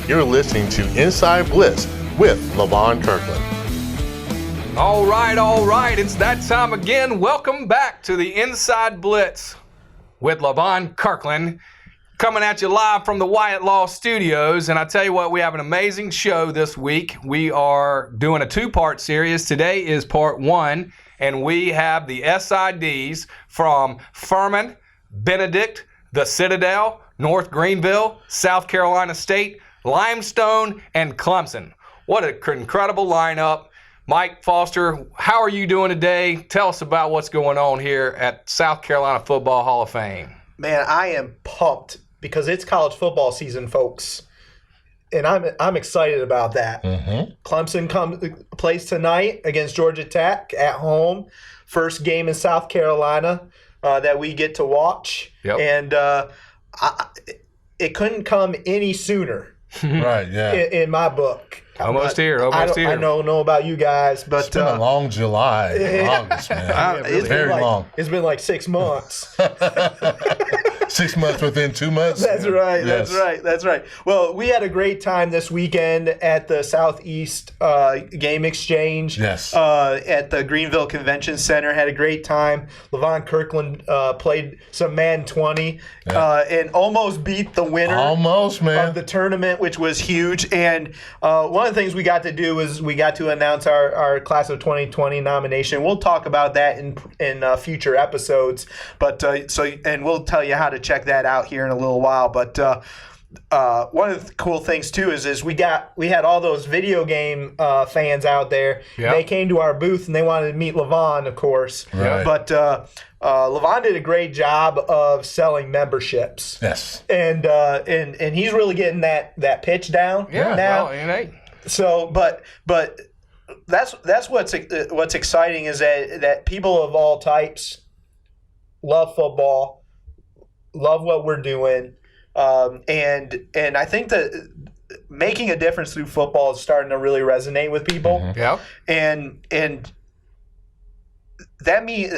You're listening to Inside Blitz with Levon Kirkland. All right. It's that time again. Welcome back to the Inside Blitz with Levon Kirkland. Coming at you live from the Wyatt Law Studios. And I tell you what, we have an amazing show this week. We are doing a two-part series. Today is part one, and we have the SIDs from Furman, Benedict, the Citadel, North Greenville, South Carolina State, Limestone, and Clemson. What an incredible lineup. Mike Foster, how are you doing today? Tell us about what's going on here at South Carolina Football Hall of Fame. Man, I am pumped because it's college football season, folks, and I'm excited about that. Clemson plays tonight against Georgia Tech at home. First game in South Carolina that we get to watch, and it couldn't come any sooner. Right, yeah. In my book. Almost here. I don't know about you guys, but it's been a long July, August, man. It's very long. It's been like 6 months. 6 months within 2 months. That's right. Yes. That's right. Well, we had a great time this weekend at the Southeast Game Exchange. Yes. At the Greenville Convention Center, had a great time. Levon Kirkland played some Man 20 and almost beat the winner. Almost, man. Of the tournament, which was huge. And one of the things we got to do is we got to announce our class of 2020 nomination. We'll talk about that in future episodes. But and we'll tell you how to check that out here in a little while. But one of the cool things too is we had all those video game fans out there. Yep. They came to our booth and they wanted to meet Levon, of course. Right. But Levon did a great job of selling memberships. Yes. And he's really getting that pitch down. Yeah. Now. Well, So, but that's what's exciting is that people of all types love football, love what we're doing, and I think that making a difference through football is starting to really resonate with people. Mm-hmm. Yeah, and that means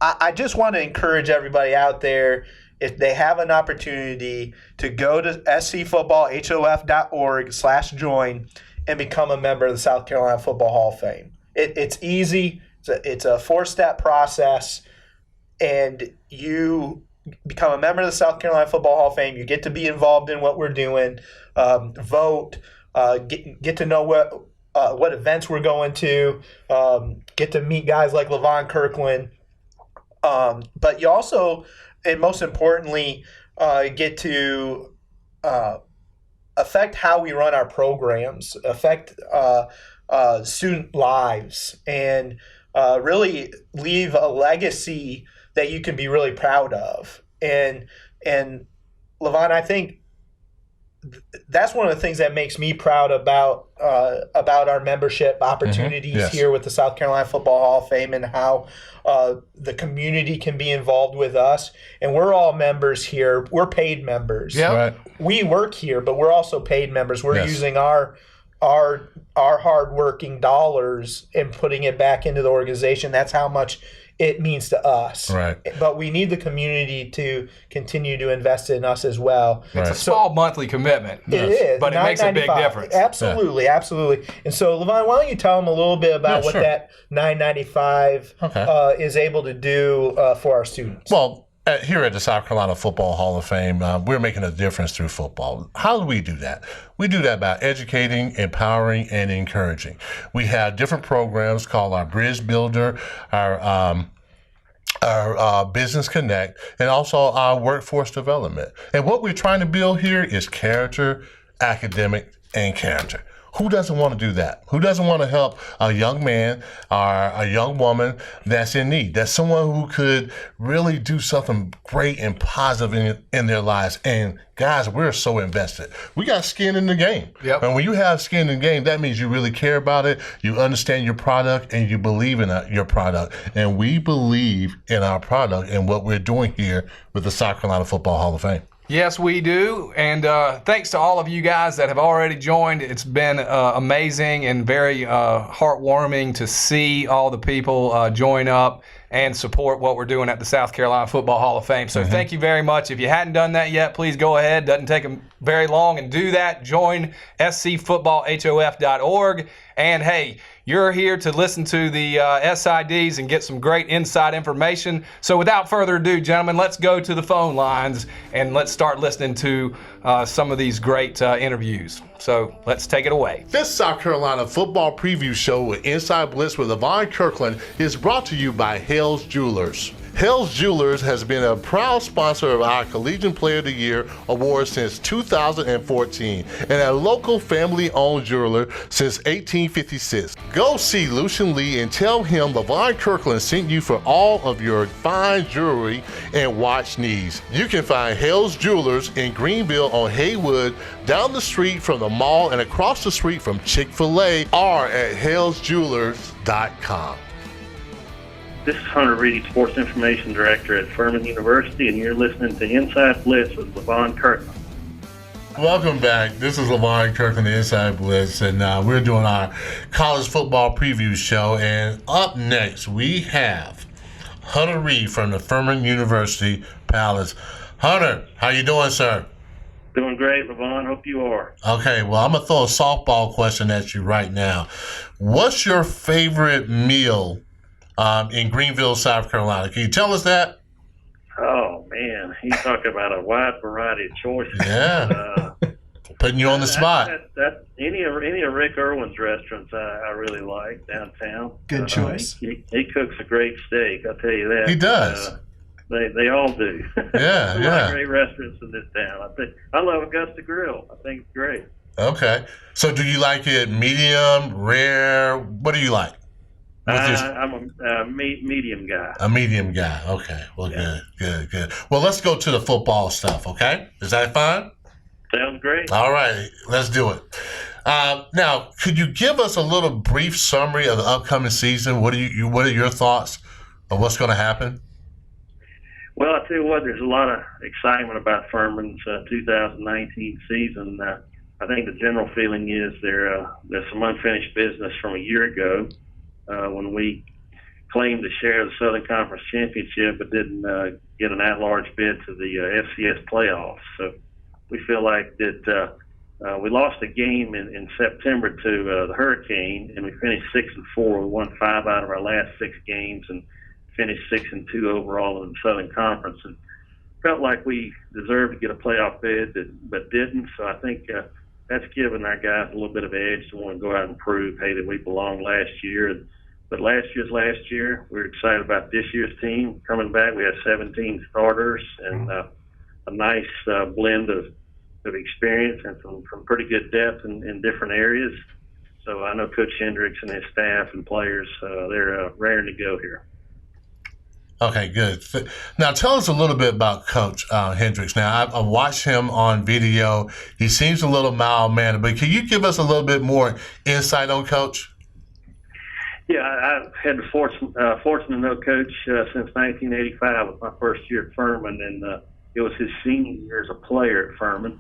I just want to encourage everybody out there, if they have an opportunity, to go to scfootballhof.org/join and become a member of the South Carolina Football Hall of Fame. It's easy. It's a 4-step process, and you become a member of the South Carolina Football Hall of Fame. You get to be involved in what we're doing, vote, get to know what events we're going to, get to meet guys like Levon Kirkland. But you also, and most importantly, get to affect how we run our programs, affect student lives, and really leave a legacy that you can be really proud of. And Levon, I think that's one of the things that makes me proud about our membership opportunities Yes. here with the South Carolina Football Hall of Fame, and how the community can be involved with us. And we're all members here. We're paid members. Yeah. Right. We work here, but we're also paid members. We're Yes. using our hard-working dollars and putting it back into the organization. That's how much it means to us. Right. But we need the community to continue to invest in us as well. It's a small monthly commitment. It is. But it makes a big $9.95. difference. Absolutely. And so, Levon, why don't you tell them a little bit about what sure. that $9.95 is able to do for our students? Well, here at the South Carolina Football Hall of Fame, we're making a difference through football. How do we do that? We do that by educating, empowering, and encouraging. We have different programs called our Bridge Builder, our Business Connect, and also our Workforce Development. And what we're trying to build here is character, academic, and character. Who doesn't want to do that? Who doesn't want to help a young man or a young woman that's in need? That's someone who could really do something great and positive in their lives. And guys, we're so invested. We got skin in the game. Yep. And when you have skin in the game, that means you really care about it, you understand your product, and you believe in your product. And we believe in our product and what we're doing here with the South Carolina Football Hall of Fame. Yes, we do. And thanks to all of you guys that have already joined. It's been amazing and very heartwarming to see all the people join up and support what we're doing at the South Carolina Football Hall of Fame. So thank you very much. If you hadn't done that yet, please go ahead. Doesn't take very long and do that, join scfootballhof.org. And hey, you're here to listen to the SIDs and get some great inside information. So without further ado, gentlemen, let's go to the phone lines and let's start listening to some of these great interviews. So let's take it away. This South Carolina football preview show with Inside Blitz with Levon Kirkland is brought to you by Hale's Jewelers. Hale's Jewelers has been a proud sponsor of our Collegiate Player of the Year award since 2014 and a local family-owned jeweler since 1856. Go see Lucian Lee and tell him Levon Kirkland sent you for all of your fine jewelry and watch needs. You can find Hale's Jewelers in Greenville on Haywood, down the street from the mall and across the street from Chick-fil-A, or at halesjewelers.com. This is Hunter Reedy, Sports Information Director at Furman University, and you're listening to Inside Blitz with Levon Kirkland. Welcome back. This is Levon Kirkland, the Inside Blitz, and we're doing our college football preview show. And up next, we have Hunter Reed from the Furman University Palace. Hunter, how you doing, sir? Doing great, Levon. Hope you are. Okay, well, I'm going to throw a softball question at you right now. What's your favorite meal in Greenville, South Carolina? Can you tell us that? Oh, man. You talk about a wide variety of choices. Yeah. Putting you on the spot. Any of Rick Irwin's restaurants I really like downtown. Good choice. He cooks a great steak, I'll tell you that. He does. They all do. Yeah, a lot of great restaurants in this town. I love Augusta Grill. I think it's great. Okay. So do you like it medium, rare? What do you like? I'm a medium guy. A medium guy. Okay. Well, yeah. Good. Well, let's go to the football stuff, okay? Is that fine? Sounds great. All right. Let's do it. Now, could you give us a little brief summary of the upcoming season? What are your thoughts of what's going to happen? Well, I tell you what, there's a lot of excitement about Furman's 2019 season. I think the general feeling is there's some unfinished business from a year ago. When we claimed to share the Southern Conference Championship but didn't get an at-large bid to the FCS playoffs. So we feel like that we lost a game in September to the Hurricane, and we finished 6-4. We won 5 out of our last 6 games and finished 6-2 overall in the Southern Conference. And felt like we deserved to get a playoff bid but didn't. So I think that's given our guys a little bit of edge to want to go out and prove, hey, that we belonged last year. But last year. We're excited about this year's team coming back. We have 17 starters and a nice blend of experience and some pretty good depth in different areas. So I know Coach Hendricks and his staff and players, they're raring to go here. Okay, good. Now, tell us a little bit about Coach Hendricks. Now, I watched him on video. He seems a little mild-mannered, but can you give us a little bit more insight on Coach? Yeah, I've had the fortune to know Coach since 1985 was my first year at Furman, and it was his senior year as a player at Furman.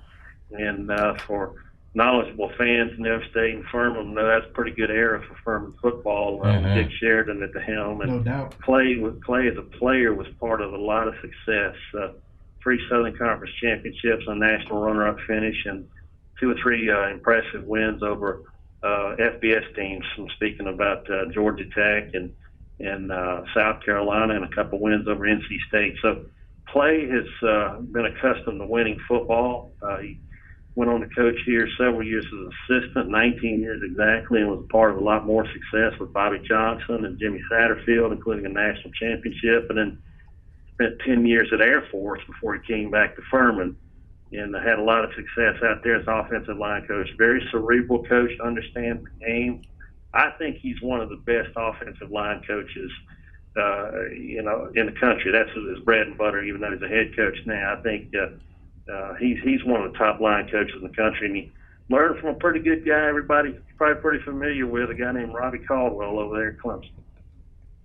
And for knowledgeable fans in the upstate and Furman, that's a pretty good era for Furman football. Dick Sheridan at the helm, and no doubt. Clay as a player was part of a lot of success. 3 Southern Conference championships, a national runner-up finish, and 2 or 3 impressive wins over FBS teams. I'm speaking about Georgia Tech and South Carolina, and a couple wins over NC State. So Clay has been accustomed to winning football. He went on to coach here several years as an assistant, 19 years exactly, and was part of a lot more success with Bobby Johnson and Jimmy Satterfield, including a national championship, and then spent 10 years at Air Force before he came back to Furman. And had a lot of success out there as offensive line coach. Very cerebral coach, understands the game. I think he's one of the best offensive line coaches, in the country. That's his bread and butter, even though he's a head coach now. I think he's one of the top line coaches in the country, and he learned from a pretty good guy everybody's probably pretty familiar with, a guy named Robbie Caldwell over there at Clemson.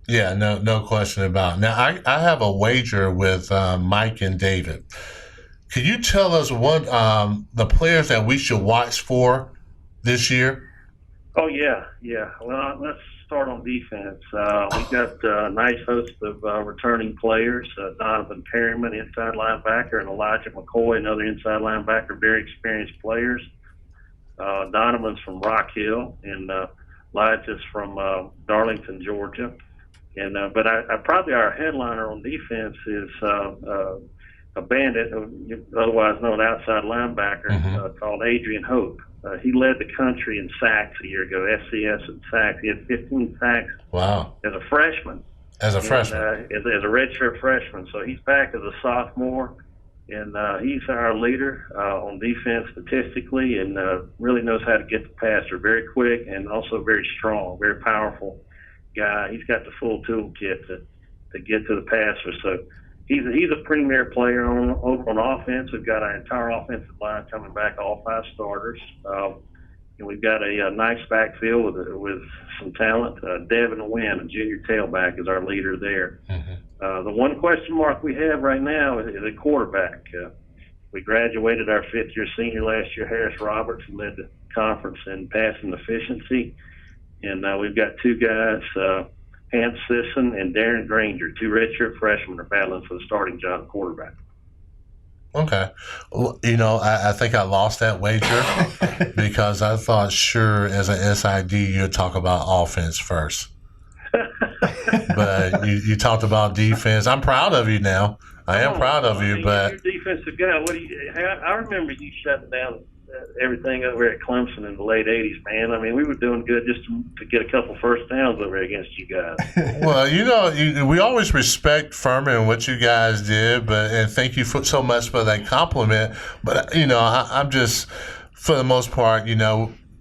Yeah, no question about it. Now, I have a wager with Mike and David. Could you tell us what the players that we should watch for this year? Oh, yeah. Well, start on defense. We've got a nice host of returning players. Donovan Perryman, inside linebacker, and Elijah McCoy, another inside linebacker, very experienced players. Donovan's from Rock Hill, and Elijah's from Darlington, Georgia. And but probably our headliner on defense is a bandit, otherwise known outside linebacker, called Adrian Hope. He led the country in sacks a year ago, FCS in sacks. He had 15 sacks as a freshman. As a As a redshirt freshman. So he's back as a sophomore, and he's our leader on defense statistically, and really knows how to get the passer. Very quick and also very strong, very powerful guy. He's got the full toolkit to get to the passer. So he's a premier player over on offense. We've got our entire offensive line coming back, all 5 starters. And we've got a nice backfield with some talent. Devin Wynn, a junior tailback, is our leader there. The one question mark we have right now is a quarterback. We graduated our 5th-year senior last year, Harris Roberts, who led the conference in passing efficiency. And we've got 2 guys, Hans Sisson and Darren Granger, 2 redshirt freshmen, are battling for the starting job at quarterback. Okay. Well, I think I lost that wager because I thought, sure, as an SID, you'd talk about offense first. But you talked about defense. I'm proud of you now. I am proud of you, but you're a defensive guy. I remember you shutting down everything over at Clemson in the late 80s, man. I mean, we were doing good just to get a couple first downs over against you guys. Well, we always respect Furman and what you guys did, and thank you so much for that compliment. But, I'm just, for the most part,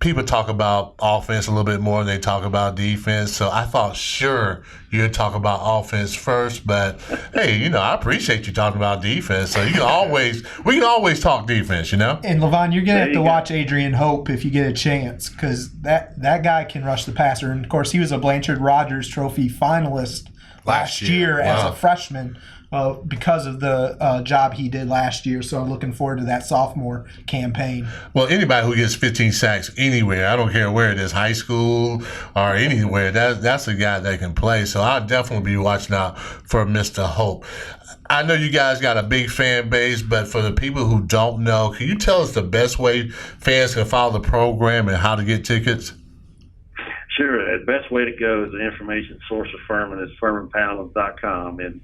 people talk about offense a little bit more than they talk about defense. So I thought, sure, you'd talk about offense first. But, hey, I appreciate you talking about defense. So we can always talk defense, And, Levon, you're going to have to watch Adrian Hope if you get a chance, because that guy can rush the passer. And, of course, he was a Blanchard-Rogers Trophy finalist last year as a freshman. Because of the job he did last year. So I'm looking forward to that sophomore campaign. Well, anybody who gets 15 sacks anywhere, I don't care where it is, high school or anywhere, that's a guy that can play. So I'll definitely be watching out for Mr. Hope. I know you guys got a big fan base, but for the people who don't know, can you tell us the best way fans can follow the program and how to get tickets? Sure. The best way to go is the information source of Furman is FurmanPoundland.com. And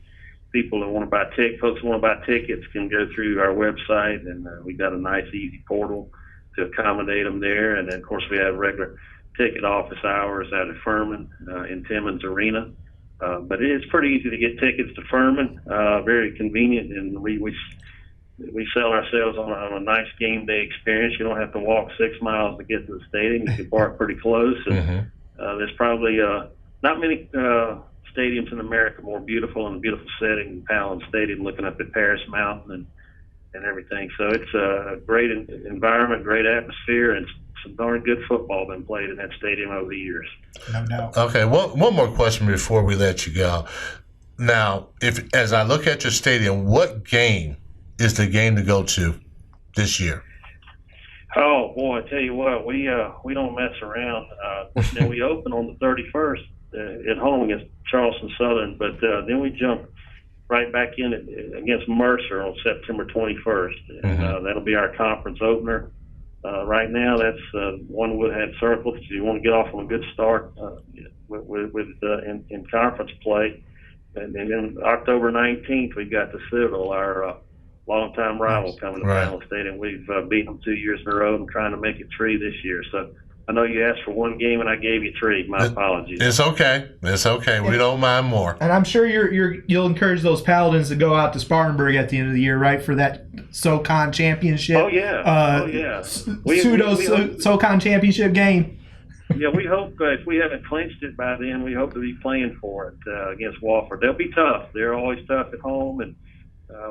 people that want to buy folks who want to buy tickets can go through our website, and we've got a nice, easy portal to accommodate them there. And then, of course, we have regular ticket office hours out at Furman in Timmons Arena. But it's pretty easy to get tickets to Furman, very convenient, and we sell ourselves on a nice game day experience. You don't have to walk 6 miles to get to the stadium. You can park pretty close. And there's probably not many stadiums in America more beautiful in a beautiful setting than Poundland Stadium, looking up at Paris Mountain and everything. So it's a great environment, great atmosphere, and some darn good football been played in that stadium over the years. No doubt. Okay, one more question before we let you go. Now, as I look at your stadium, what game is the game to go to this year? Oh boy, I tell you what, we don't mess around. And we open on the 31st at home against Charleston Southern, but then we jump right back in against Mercer on September 21st, and that'll be our conference opener. Right now, that's one we had circled because you want to get off on a good start in conference play. And then October 19th, we've got the Citadel, our longtime rival, coming to Poundland Stadium. We've beaten them 2 years in a row and trying to make it 3 this year. So I know you asked for one game and I gave you 3. My apologies. It's okay. It's okay. We don't mind more. And I'm sure you'll encourage those Paladins to go out to Spartanburg at the end of the year, right, for that SoCon championship. Oh yeah. SoCon championship game. Yeah, we hope if we haven't clinched it by then, we hope to be playing for it against Wofford. They'll be tough. They're always tough at home, and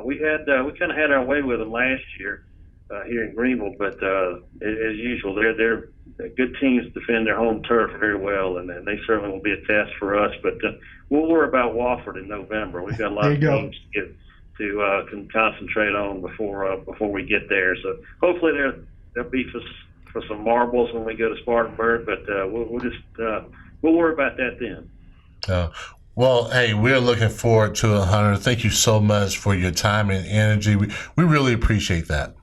we kind of had our way with them last year here in Greenville. But as usual, they're good teams defend their home turf very well, and they certainly will be a test for us. But we'll worry about Wofford in November. We've got a lot of games to concentrate on before we get there. So hopefully they'll be for some marbles when we go to Spartanburg. But we'll just we'll worry about that then. Well, hey, we're looking forward to it, Hunter. Thank you so much for your time and energy. We really appreciate that.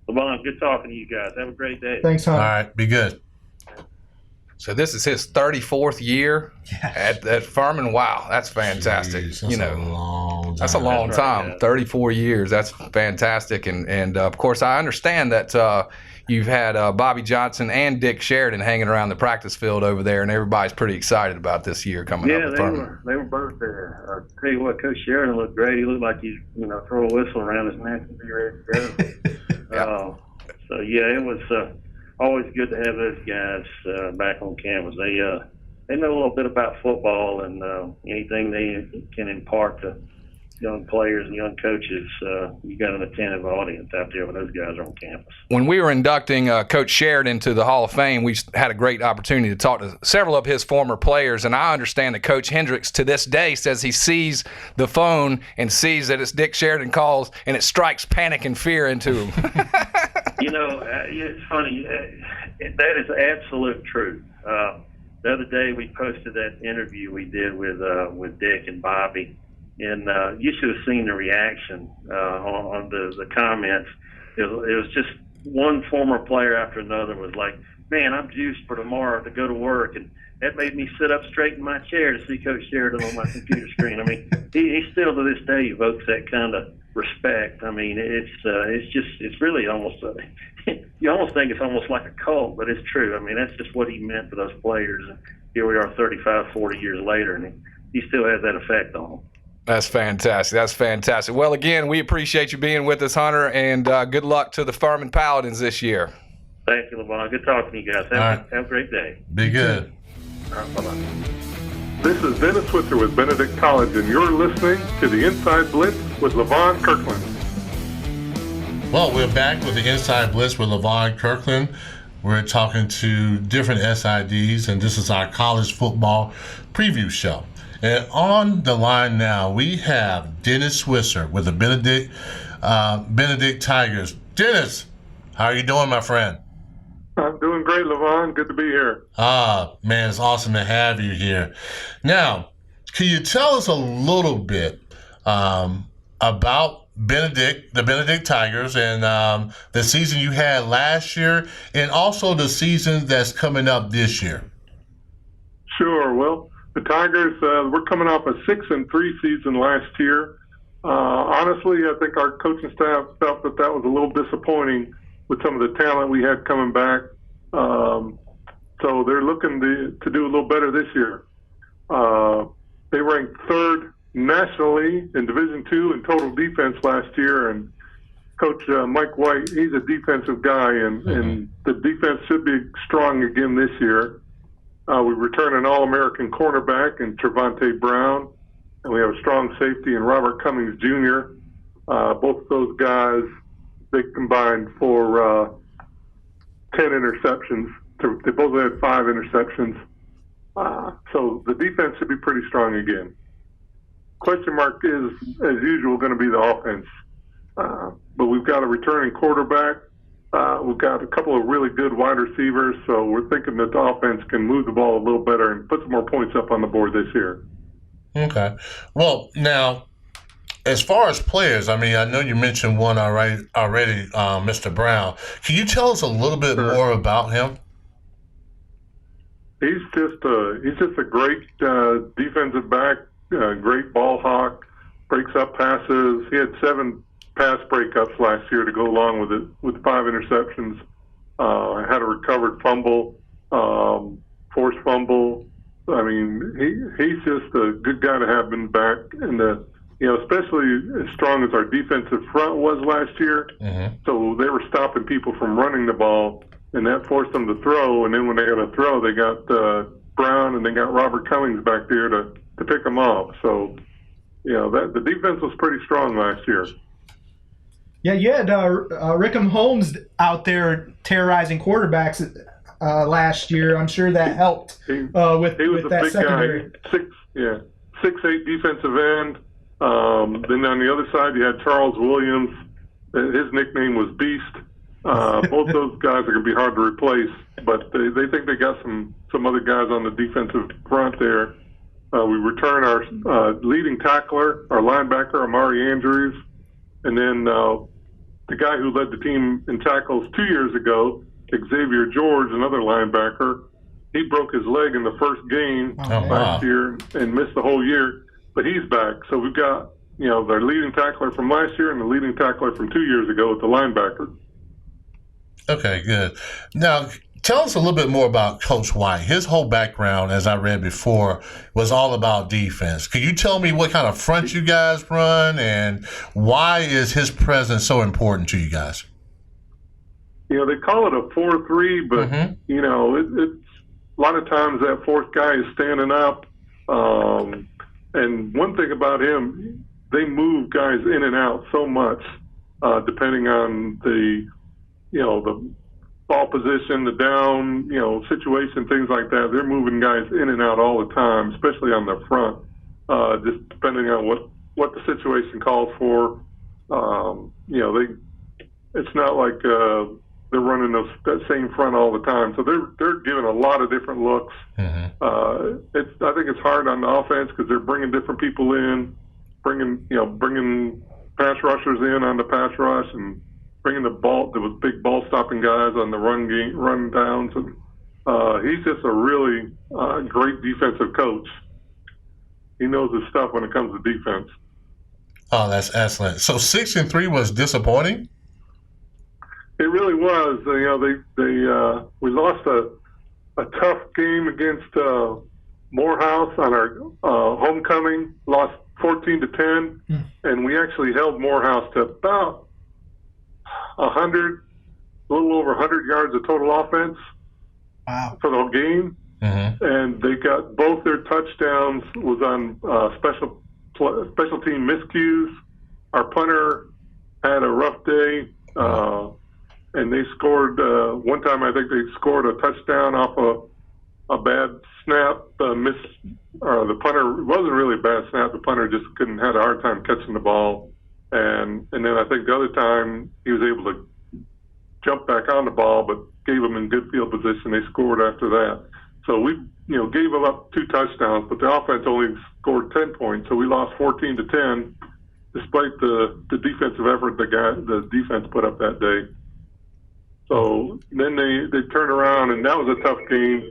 Levon, good talking to you guys. Have a great day. Thanks, Hunter. All right, be good. So this is his 34th year at Furman. Wow, that's fantastic. Jeez, that's a long time. That's a long time. Yeah. 34 years. That's fantastic. And of course, I understand that you've had Bobby Johnson and Dick Sheridan hanging around the practice field over there, and everybody's pretty excited about this year coming up with Furman. They were both there. I'll tell you what, Coach Sheridan looked great. He looked like he, throw a whistle around his neck and be ready to go. It was always good to have those guys back on campus. They know a little bit about football, and anything they can impart to young players and young coaches, you got an attentive audience out there when those guys are on campus. When we were inducting Coach Sheridan to the Hall of Fame, we had a great opportunity to talk to several of his former players, and I understand that Coach Hendricks to this day says he sees the phone and sees that it's Dick Sheridan calls, and it strikes panic and fear into him. It's funny. That is absolute truth. The other day we posted that interview we did with Dick and Bobby, and you should have seen the reaction on the comments. It was just one former player after another was like, "Man, I'm juiced for tomorrow to go to work," and that made me sit up straight in my chair to see Coach Sheridan on my computer screen. I mean, he still to this day evokes that kind of respect. I mean, it's really almost you almost think it's almost like a cult, but it's true. I mean, that's just what he meant for those players. And here we are 35, 40 years later, and he still has that effect on them. That's fantastic. That's fantastic. Well, again, we appreciate you being with us, Hunter, and good luck to the Furman Paladins this year. Thank you, Levon. Good talking to you guys. Have a great day. Be good. All right, bye-bye. This is Dennis Switzer with Benedict College, and you're listening to the Inside Blitz with Levon Kirkland. Well, we're back with the Inside Blitz with Levon Kirkland. We're talking to different SIDs, and this is our college football preview show. And on the line now, we have Dennis Switzer with the Benedict Tigers. Dennis, how are you doing, my friend? I'm doing great, Levon. Good to be here. Man, it's awesome to have you here. Now, can you tell us a little bit about the Benedict Tigers, and the season you had last year, and also the season that's coming up this year? Sure. Well, the Tigers, we're coming off a 6-3 season last year. Honestly, I think our coaching staff felt that was a little disappointing with some of the talent we had coming back. So they're looking to do a little better this year. They ranked third nationally in Division II in total defense last year, and Coach Mike White, he's a defensive guy, and the defense should be strong again this year. We return an All-American cornerback in Trevante Brown, and we have a strong safety in Robert Cummings Jr. Both of those guys, they combined for 10 interceptions. They both had 5 interceptions. So the defense should be pretty strong again. Question mark is, as usual, going to be the offense. But we've got a returning quarterback. We've got a couple of really good wide receivers, so we're thinking that the offense can move the ball a little better and put some more points up on the board this year. Okay. Well, now, as far as players, I mean, I know you mentioned one already, Mr. Brown. Can you tell us a little bit more about him? He's just a great defensive back, great ball hawk, breaks up passes. He had 7 pass breakups last year to go along with it, with 5 interceptions. Had a recovered fumble, forced fumble. I mean, he's just a good guy to have been back, and especially as strong as our defensive front was last year. Mm-hmm. So they were stopping people from running the ball, and that forced them to throw. And then when they got to throw, they got Brown and they got Robert Cummings back there to pick them off. So, the defense was pretty strong last year. Yeah, you had Rickham Holmes out there terrorizing quarterbacks last year. I'm sure that helped he was a that big secondary. Guy, 6'8" defensive end. Then on the other side, you had Charles Williams. His nickname was Beast. Both those guys are going to be hard to replace, but they think they got some other guys on the defensive front there. We return our leading tackler, our linebacker, Amari Andrews, and then the guy who led the team in tackles 2 years ago, Xavier George, another linebacker. He broke his leg in the first game last year and missed the whole year, but he's back. So we've got, their leading tackler from last year and the leading tackler from 2 years ago at the linebacker. Okay, good. Now, tell us a little bit more about Coach White. His whole background, as I read before, was all about defense. Could you tell me what kind of front you guys run and why is his presence so important to you guys? They call it a 4-3, but, it's a lot of times that fourth guy is standing up. And one thing about him, they move guys in and out so much, depending on the ball position, the down, situation, things like that. They're moving guys in and out all the time, especially on the front, just depending on what the situation calls for. It's not like they're running that same front all the time. So they're giving a lot of different looks. I think it's hard on the offense because they're bringing different people in, bringing pass rushers in on the pass rush and bringing the big ball stopping guys on the run downs. And he's just a really great defensive coach. He knows his stuff when it comes to defense. Oh, that's excellent. So 6-3 was disappointing? It really was. We lost a tough game against Morehouse on our homecoming. Lost 14-10, and we actually held Morehouse to about a little over 100 yards of total offense. Wow. For the whole game. And they got both their touchdowns was on special team miscues. Our punter had a rough day, and they scored one time. I think they scored a touchdown off a bad snap. The punter, it wasn't really a bad snap. The punter just had a hard time catching the ball. And then I think the other time he was able to jump back on the ball, but gave them in good field position. They scored after that. So we, gave them up 2 touchdowns, but the offense only scored 10 points. So we lost 14-10, despite the defensive effort the defense put up that day. So then they turned around, and that was a tough game.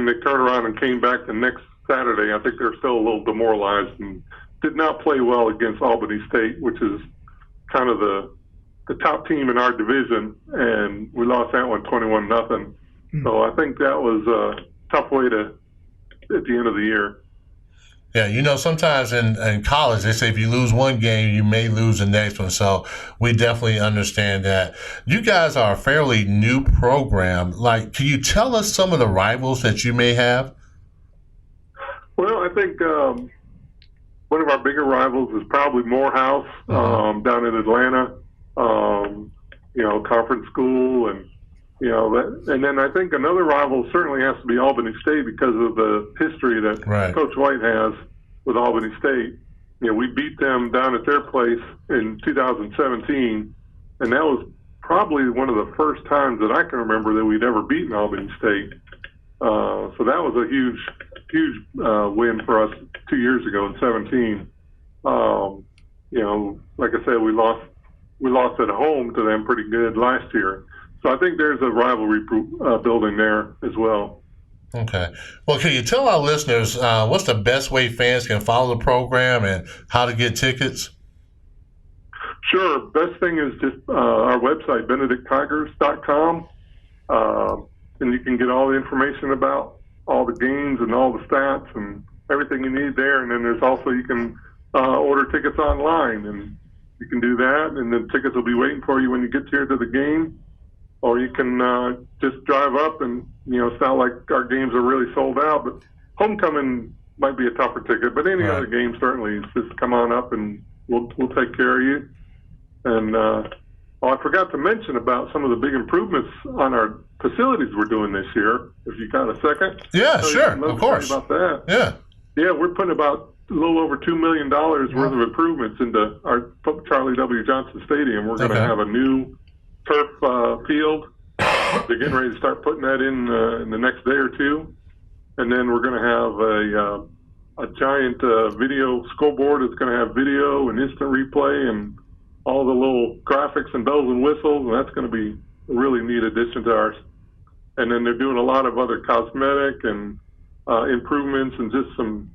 They turned around and came back the next Saturday. I think they're still a little demoralized and did not play well against Albany State, which is kind of the top team in our division, and we lost that one 21-0. So I think that was a tough way at the end of the year. Yeah, sometimes in college, they say if you lose one game, you may lose the next one. So we definitely understand that. You guys are a fairly new program. Can you tell us some of the rivals that you may have? Well, I think one of our bigger rivals is probably Morehouse down in Atlanta. Conference school, and and then I think another rival certainly has to be Albany State because of the history that Coach White has with Albany State. We beat them down at their place in 2017, and that was probably one of the first times that I can remember that we'd ever beaten Albany State. So that was a huge win for us 2 years ago in 17. Like I said, we lost at home to them pretty good last year. So I think there's a rivalry building there as well. Okay. Well, can you tell our listeners what's the best way fans can follow the program and how to get tickets? Sure. Best thing is just our website, benedicttigers.com. And you can get all the information about all the games and all the stats and everything you need there. And then there's also, you can order tickets online, and you can do that, and then tickets will be waiting for you when you get here to the game. Or you can just drive up, and it's not like our games are really sold out, but homecoming might be a tougher ticket. But any other game, certainly, just come on up and we'll take care of you. And I forgot to mention about some of the big improvements on our facilities we're doing this year. If you got a second, yeah, sure, of course. About that, yeah, we're putting about little over $2 million worth of improvements into our Charlie W. Johnson Stadium. We're going to have a new turf field. They're getting ready to start putting that in the next day or two. And then we're going to have a giant video scoreboard that's going to have video and instant replay and all the little graphics and bells and whistles, and that's going to be a really neat addition to ours. And then they're doing a lot of other cosmetic and improvements and just some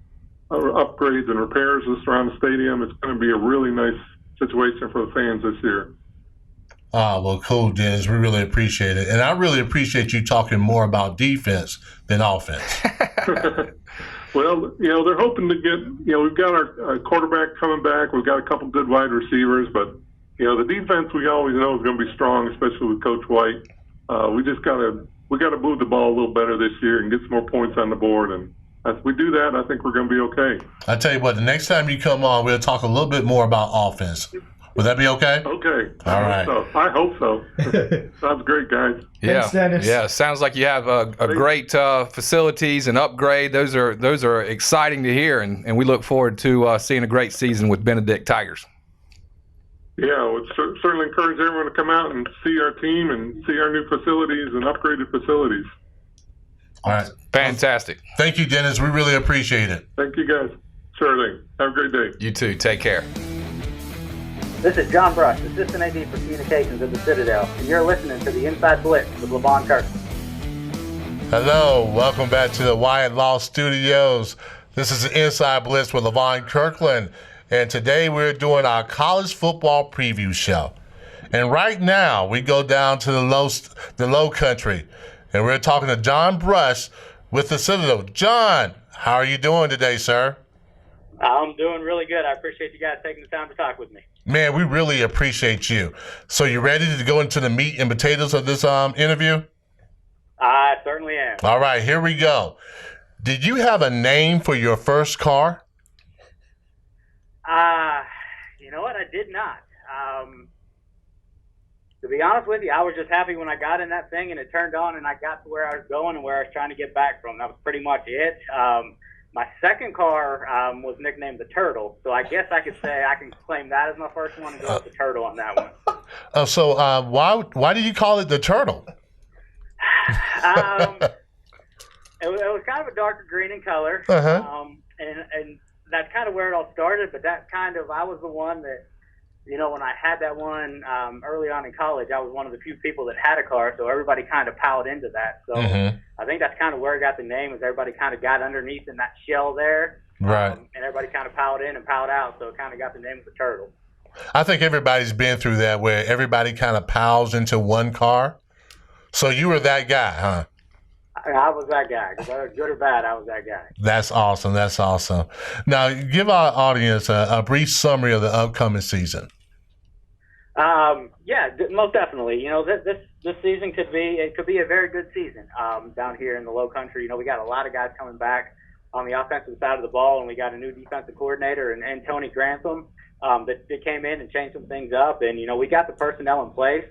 upgrades and repairs just around the stadium. It's going to be a really nice situation for the fans this year. Well, cool, Dennis. We really appreciate it. And I really appreciate you talking more about defense than offense. Well, they're hoping to get, we've got our quarterback coming back. We've got a couple good wide receivers, but, the defense we always know is going to be strong, especially with Coach White. We got to move the ball a little better this year and get some more points on the board. And if we do that, I think we're going to be okay. I tell you what, the next time you come on, we'll talk a little bit more about offense. Would that be okay? Okay. All right. I hope so. Sounds great, guys. Yeah. Thanks, Dennis. Yeah. Sounds like you have a great facilities and upgrade. Those are exciting to hear, and we look forward to seeing a great season with Benedict Tigers. Yeah, I would certainly encourage everyone to come out and see our team and see our new facilities and upgraded facilities. All right. Fantastic. Thank you, Dennis. We really appreciate it. Thank you, guys. Sure thing. Have a great day. You too. Take care. This is John Brush, Assistant AD for Communications at the Citadel, and you're listening to the Inside Blitz with Levon Kirkland. Hello. Welcome back to the Wyatt Law Studios. This is the Inside Blitz with Levon Kirkland, and today we're doing our college football preview show. And right now, we go down to the low country, and we're talking to John Brush with the Citadel. John, how are you doing today, sir? I'm doing really good. I appreciate you guys taking the time to talk with me. Man, we really appreciate you. So you ready to go into the meat and potatoes of this interview? I certainly am. All right, here we go. Did you have a name for your first car? You know what? I did not. To be honest with you, I was just happy when I got in that thing and it turned on and I got to where I was going and where I was trying to get back from. That was pretty much it. My second car was nicknamed the Turtle, so I guess I could say I can claim that as my first one and go with the Turtle on that one. So why did you call it the Turtle? It was kind of a darker green in color, and that's kind of where it all started. But I was the one that, when I had that one early on in college, I was one of the few people that had a car, so everybody kind of piled into that. So I think that's kind of where I got the name, is everybody kind of got underneath in that shell there. Right. And everybody kind of piled in and piled out, so it kind of got the name of the Turtle. I think everybody's been through that, where everybody kind of piles into one car. So you were that guy, huh? I was that guy. Good or bad, I was that guy. That's awesome. That's awesome. Now, give our audience a brief summary of the upcoming season. Yeah, most definitely. This season could be a very good season down here in the Low Country. We got a lot of guys coming back on the offensive side of the ball, and we got a new defensive coordinator and Tony Grantham that came in and changed some things up. And we got the personnel in place.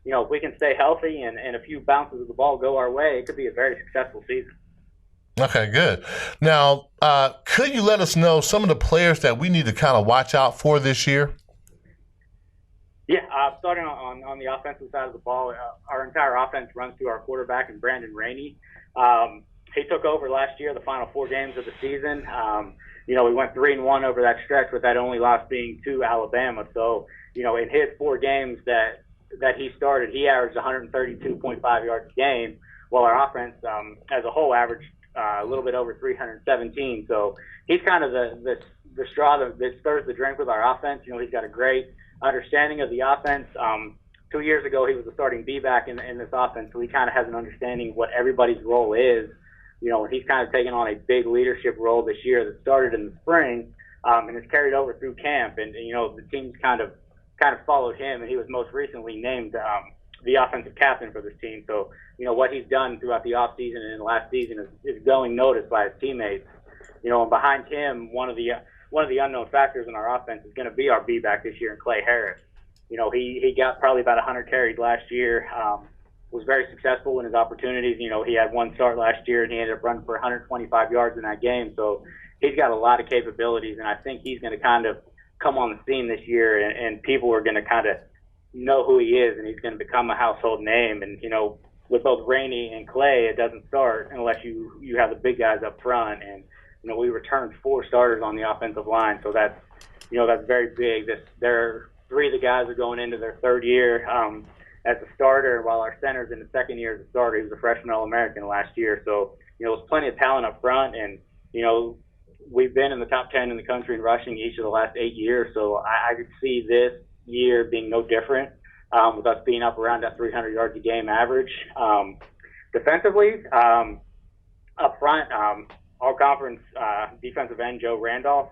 If we can stay healthy and a few bounces of the ball go our way, it could be a very successful season. Okay, good. Now, could you let us know some of the players that we need to kind of watch out for this year? Yeah, starting on the offensive side of the ball, our entire offense runs through our quarterback, and Brandon Rainey. He took over last year, the final 4 games of the season. We went 3-1 over that stretch, with that only loss being to Alabama. So, in his 4 games that he started, he averaged 132.5 yards a game, while our offense as a whole averaged a little bit over 317. So he's kind of the straw that stirs the drink with our offense. He's got a great understanding of the offense. 2 years ago, he was the starting B-back in this offense, so he kind of has an understanding of what everybody's role is. And he's kind of taken on a big leadership role this year that started in the spring and has carried over through camp. And the team's kind of followed him, and he was most recently named the offensive captain for this team. So, what he's done throughout the offseason and in the last season is going noticed by his teammates. And behind him, one of the unknown factors in our offense is going to be our B-back this year, in Clay Harris. He got probably about 100 carries last year, was very successful in his opportunities. He had one start last year, and he ended up running for 125 yards in that game. So he's got a lot of capabilities, and I think he's going to kind of come on the scene this year, and people are going to kind of know who he is, and he's going to become a household name. And, with both Rainey and Clay, it doesn't start unless you have the big guys up front. And, we returned 4 starters on the offensive line, so that's very big. There 3 of the guys are going into their 3rd year as a starter, while our center's in the 2nd year as a starter. He was a freshman All-American last year. So, there's plenty of talent up front, and, we've been in the top 10 in the country in rushing each of the last 8 years. So I could see this year being no different, with us being up around that 300 yards a game average. Defensively, up front, all-conference defensive end Joe Randolph,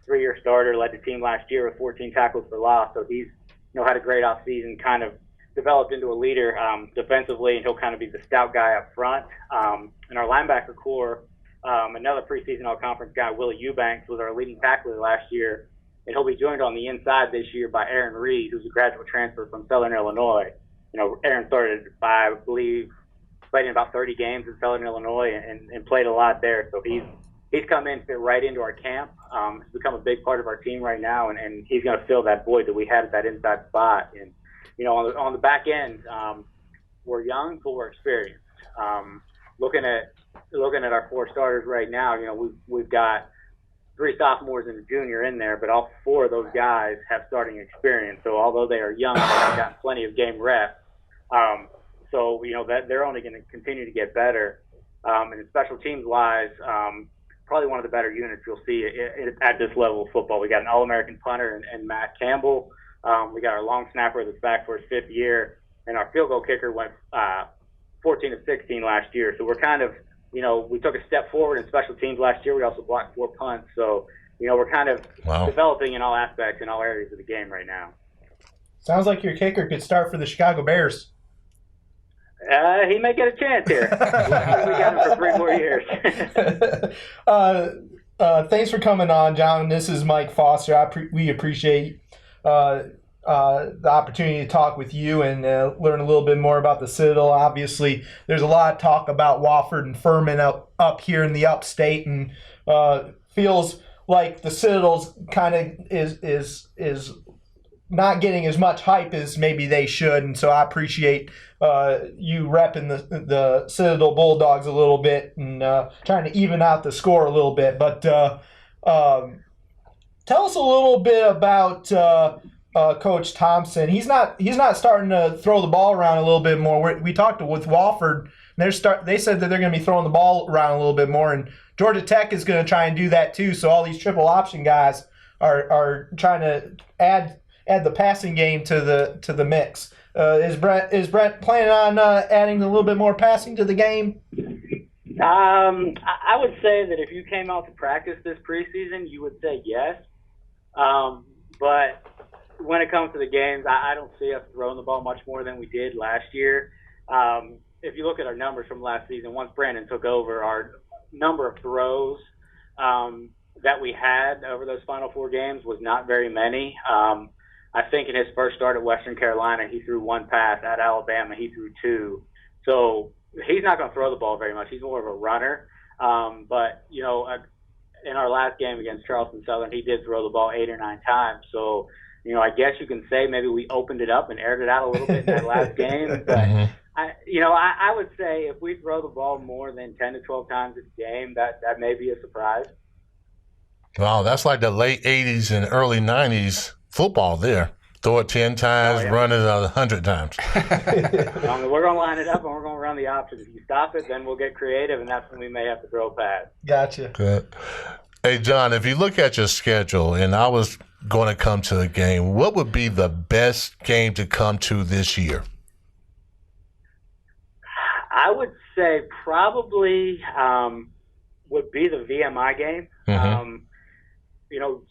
3-year starter, led the team last year with 14 tackles for loss. So he's had a great offseason, kind of developed into a leader defensively, and he'll kind of be the stout guy up front. And our linebacker core, another preseason all-conference guy, Willie Eubanks, was our leading tackler last year, and he'll be joined on the inside this year by Aaron Reed, who's a graduate transfer from Southern Illinois. Aaron started, I believe, played in about 30 games in Southern Illinois and played a lot there. So he's come in, fit right into our camp. He's become a big part of our team right now, and he's going to fill that void that we had at that inside spot. And, on the back end, we're young, but we're experienced. Looking at our 4 starters right now, we've got 3 sophomores and a junior in there, but all 4 of those guys have starting experience. So although they are young, they've got plenty of game reps. So that they're only going to continue to get better. And special teams wise, probably one of the better units you'll see at this level of football. We got an All-American punter and Matt Campbell. We got our long snapper that's back for his 5th year, and our field goal kicker went 14 of 16 last year. So we're kind of, we took a step forward in special teams last year. We also blocked 4 punts. So, we're kind of developing in all aspects, in all areas of the game right now. Sounds like your kicker could start for the Chicago Bears. He may get a chance here. We got him for 3 more years. Thanks for coming on, John. This is Mike Foster. We appreciate the opportunity to talk with you and learn a little bit more about the Citadel. Obviously, there's a lot of talk about Wofford and Furman up here in the upstate, and feels like the Citadel's kind of is not getting as much hype as maybe they should. And so I appreciate you repping the Citadel Bulldogs a little bit and trying to even out the score a little bit. But tell us a little bit about Coach Thompson. He's not starting to throw the ball around a little bit more. We talked with Wofford. They said that they're going to be throwing the ball around a little bit more, and Georgia Tech is going to try and do that too. So all these triple option guys are trying to add the passing game to the mix. Is Brent planning on adding a little bit more passing to the game? I would say that if you came out to practice this preseason, you would say yes. But when it comes to the games, I don't see us throwing the ball much more than we did last year. If you look at our numbers from last season, once Brandon took over, our number of throws that we had over those final 4 games was not very many. I think in his first start at Western Carolina, he threw 1 pass. At Alabama, he threw 2. So he's not going to throw the ball very much. He's more of a runner. But, in our last game against Charleston Southern, he did throw the ball 8 or 9 times. So, I guess you can say maybe we opened it up and aired it out a little bit in that last game. But, I would say if we throw the ball more than 10 to 12 times a game, that may be a surprise. Wow, that's like the late 80s and early 90s football there. Throw it 10 times, run it 100 times. We're going to line it up, and we're going to run the options. If you stop it, then we'll get creative, and that's when we may have to throw a pass. Gotcha. Good. Hey, John, if you look at your schedule, and I was going to come to a game, what would be the best game to come to this year? I would say probably would be the VMI game. Mm-hmm.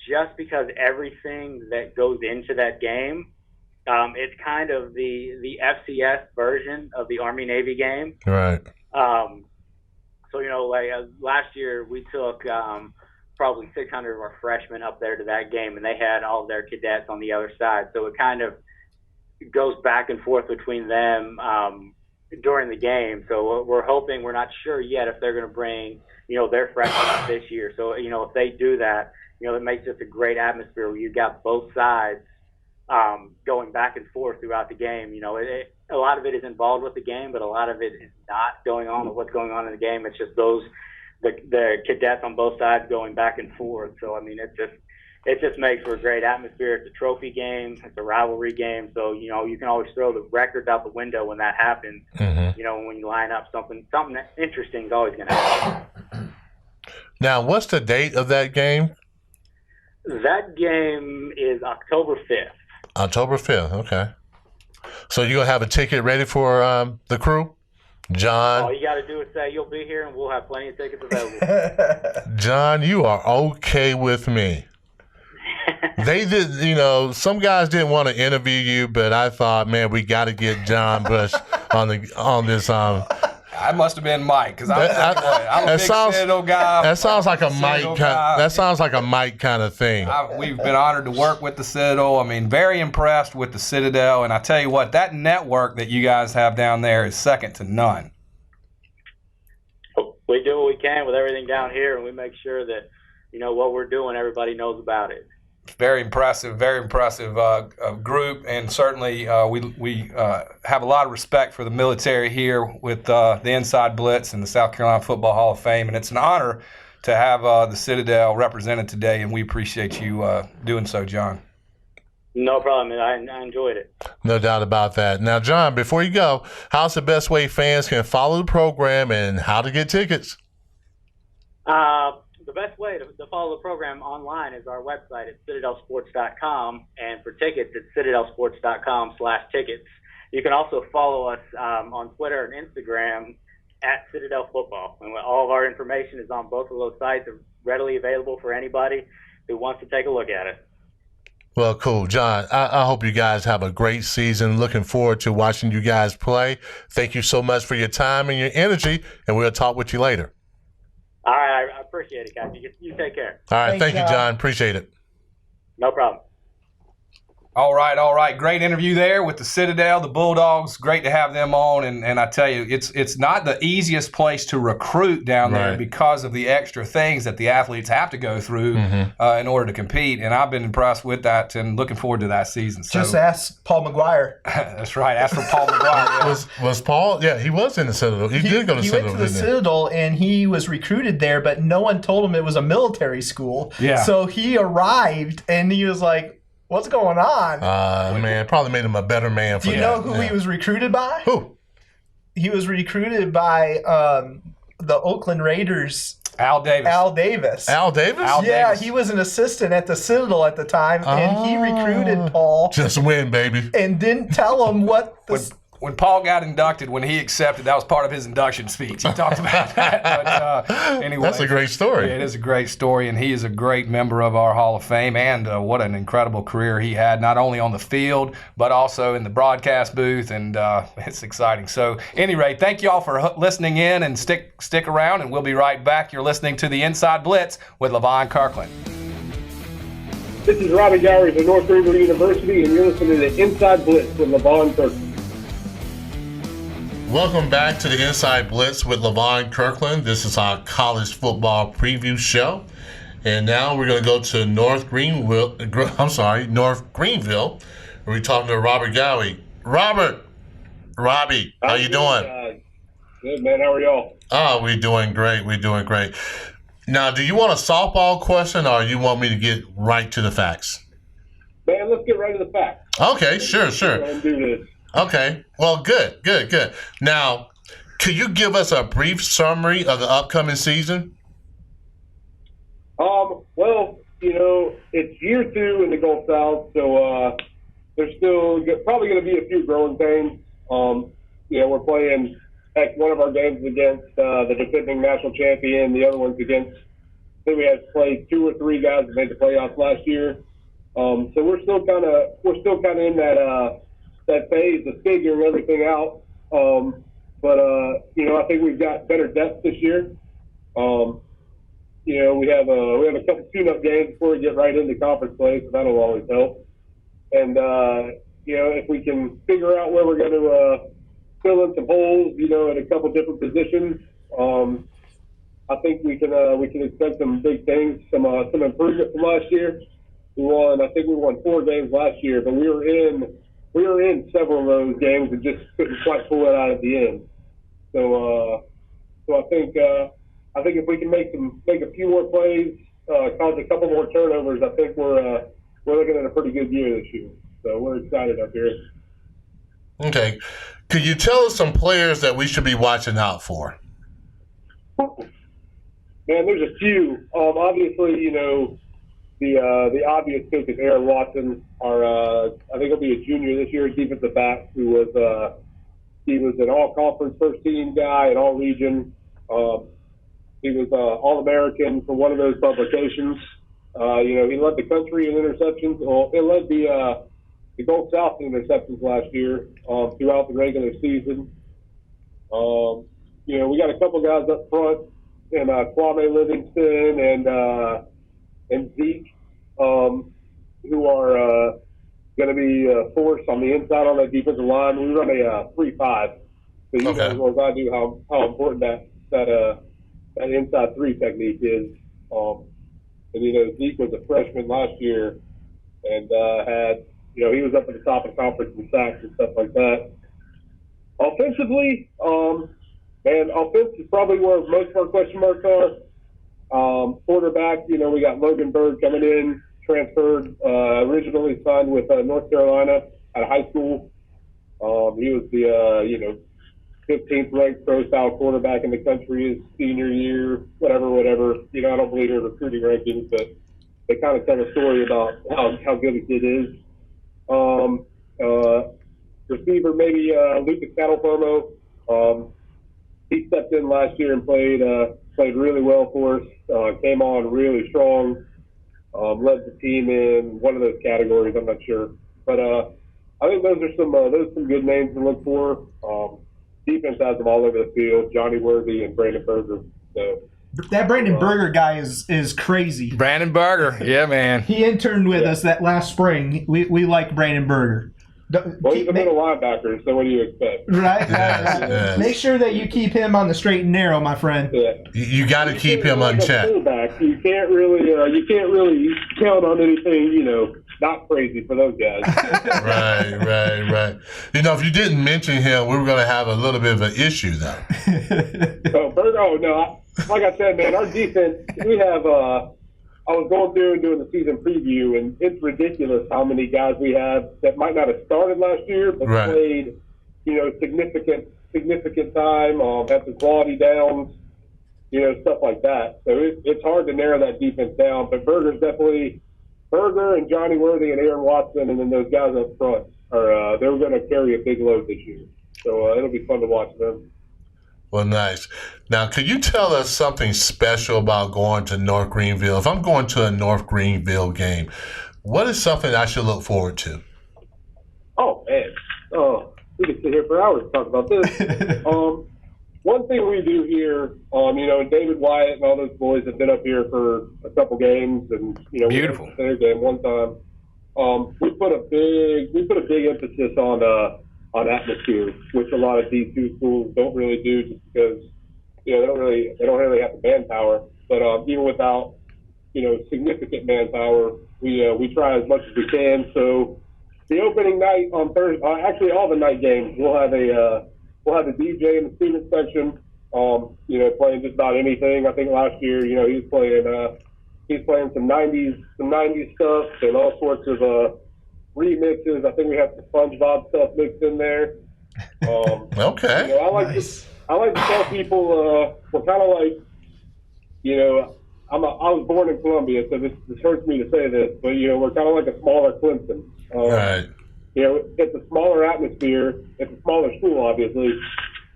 Just because everything that goes into that game, it's kind of the FCS version of the Army-Navy game. Right. Last year we took probably 600 of our freshmen up there to that game, and they had all of their cadets on the other side. So it kind of goes back and forth between them. during the game. So we're hoping, we're not sure yet if they're going to bring, their freshmen this year. So, if they do that, it makes just a great atmosphere where you've got both sides going back and forth throughout the game. A lot of it is involved with the game, but a lot of it is not going on with what's going on in the game. It's just the cadets on both sides going back and forth. So, it just makes for a great atmosphere. It's a trophy game. It's a rivalry game. So, you can always throw the records out the window when that happens. Mm-hmm. When you line up something interesting is always going to happen. Now, what's the date of that game? That game is October 5th. October 5th, okay. So you're going to have a ticket ready for the crew? John? All you got to do is say you'll be here, and we'll have plenty of tickets available. John, you are okay with me. They did, some guys didn't want to interview you, but I thought, man, we got to get John Bush on this. I must have been Mike, because I'm a big Citadel guy. That sounds like a Mike. That sounds like a Mike kind of thing. We've been honored to work with the Citadel. Very impressed with the Citadel, and I tell you what, that network that you guys have down there is second to none. We do what we can with everything down here, and we make sure that what we're doing, everybody knows about it. Very impressive group, and certainly we have a lot of respect for the military here with the Inside Blitz and the South Carolina Football Hall of Fame, and it's an honor to have the Citadel represented today, and we appreciate you doing so, John. No problem. I enjoyed it. No doubt about that. Now, John, before you go, how's the best way fans can follow the program and how to get tickets? The best way to follow the program online is our website at citadelsports.com, and for tickets, it's citadelsports.com/tickets. You can also follow us on Twitter and Instagram at Citadel Football. And all of our information is on both of those sites, are readily available for anybody who wants to take a look at it. Well, cool. John, I hope you guys have a great season. Looking forward to watching you guys play. Thank you so much for your time and your energy, and we'll talk with you later. All right, I appreciate it, guys. You take care. All right, thank you, John. Appreciate it. No problem. All right. Great interview there with the Citadel, the Bulldogs. Great to have them on. And I tell you, it's not the easiest place to recruit down there because of the extra things that the athletes have to go through in order to compete. And I've been impressed with that and looking forward to that season. So, just ask Paul Mcguire. That's right. Ask for Paul Mcguire. Yeah. Was Paul? Yeah, he was in the Citadel. He did go to Citadel. He went to the Citadel, and he was recruited there, but no one told him it was a military school. Yeah. So he arrived, and he was like, what's going on? Man, probably made him a better man for Do you know who he was recruited by? Who? He was recruited by the Oakland Raiders. Al Davis. Al Davis? Yeah, he was an assistant at the Citadel at the time, and he recruited Paul. Just win, baby. And didn't tell him what when Paul got inducted, when he accepted, that was part of his induction speech. He talked about that. But anyway, that's a great story. Yeah, it is a great story, and he is a great member of our Hall of Fame. And what an incredible career he had, not only on the field but also in the broadcast booth. And it's exciting. So, any rate, thank you all for listening in, and stick around, and we'll be right back. You're listening to the Inside Blitz with Levon Kirkland. This is Robbie Gowers of North Greenville University, and you're listening to Inside Blitz with Levon Kirkland. Welcome back to the Inside Blitz with Levon Kirkland. This is our college football preview show. And now we're going to go to North Greenville, where we're talking to Robert Gowie. Robbie, how you doing? Good, man. How are y'all? Oh, we're doing great. Now, do you want a softball question, or you want me to get right to the facts? Man, let's get right to the facts. Okay, sure. Let's do this. Okay, well, good. Now, could you give us a brief summary of the upcoming season? Well, it's year 2 in the Gulf South, so there's still probably going to be a few growing pains. We're playing one of our games against the defending national champion, the other one's against, I think we had to play 2 or 3 guys that made the playoffs last year. So we're still kind of in that phase of figuring everything out. But I think we've got better depth this year. We have a couple tune-up games before we get right into conference play, so that'll always help. And if we can figure out where we're going to fill in some holes, in a couple different positions. I think we can expect some big things, some improvement from last year. I think we won 4 games last year, but we were in several of those games and just couldn't quite pull it out at the end. So I think if we can make a few more plays, cause a couple more turnovers, I think we're looking at a pretty good year this year. So we're excited up here. Okay. Could you tell us some players that we should be watching out for? Man, there's a few. Obviously, the obvious pick is Aaron Watson. I think he'll be a junior this year, defensive back, who was an all-conference first-team guy, an all-region. He was All-American for one of those publications. He led the country in interceptions. Well, he led the Gulf South in interceptions last year throughout the regular season. We got a couple guys up front, and Kwame Livingston and Zeke, who are going to be a force on the inside on that defensive line. We run a 3-5, so you know as well as I do how important that inside 3 technique is. And Zeke was a freshman last year, and had he was up at the top of the conference in sacks and stuff like that. Offensively, offense is probably where most of our question marks are. Quarterback, we got Logan Bird coming in, transferred, originally signed with North Carolina out of high school. He was the 15th ranked pro-style quarterback in the country his senior year, whatever. I don't believe in recruiting rankings, but they kind of tell a story about how good a kid is. Receiver, maybe Lucas Catalfomo. He stepped in last year and played really well for us. Came on really strong. Led the team in one of those categories. I'm not sure, but I think those are some good names to look for. Defense has them all over the field. Johnny Worthy and Brandon Berger. So that Brandon Berger guy is crazy. Brandon Berger, yeah, man. He interned with us that last spring. We like Brandon Berger. Well, he's a middle linebacker, so what do you expect? Right. Yeah. Make sure that you keep him on the straight and narrow, my friend. Yeah. You got to keep him unchecked. You can't really count on anything, not crazy for those guys. Right. If you didn't mention him, we were going to have a little bit of an issue, though. Like I said, man, our defense, we have I was going through and doing the season preview, and it's ridiculous how many guys we have that might not have started last year, but played, significant time, had some quality downs, stuff like that. So it's hard to narrow that defense down. But Berger and Johnny Worthy and Aaron Watson, and then those guys up front they're going to carry a big load this year. So it'll be fun to watch them. Well, nice. Now, could you tell us something special about going to North Greenville? If I'm going to a North Greenville game, what is something I should look forward to? Oh, man. We could sit here for hours to talk about this. One thing we do here, and David Wyatt and all those boys have been up here for a couple games, and beautiful. We went to their game one time. We put a big emphasis on atmosphere, which a lot of D2 schools don't really do, just because they don't really have the manpower. But even without significant manpower, we try as much as we can. So the opening night on Thursday, actually all the night games, we'll have a DJ in the student section, playing just about anything. I think last year, he was playing some 90s stuff and all sorts of remixes. I think we have some SpongeBob stuff mixed in there. Okay. I like to tell people we're kind of like, I was born in Columbia, so this hurts me to say this, but we're kind of like a smaller Clemson. Right. It's a smaller atmosphere. It's a smaller school, obviously,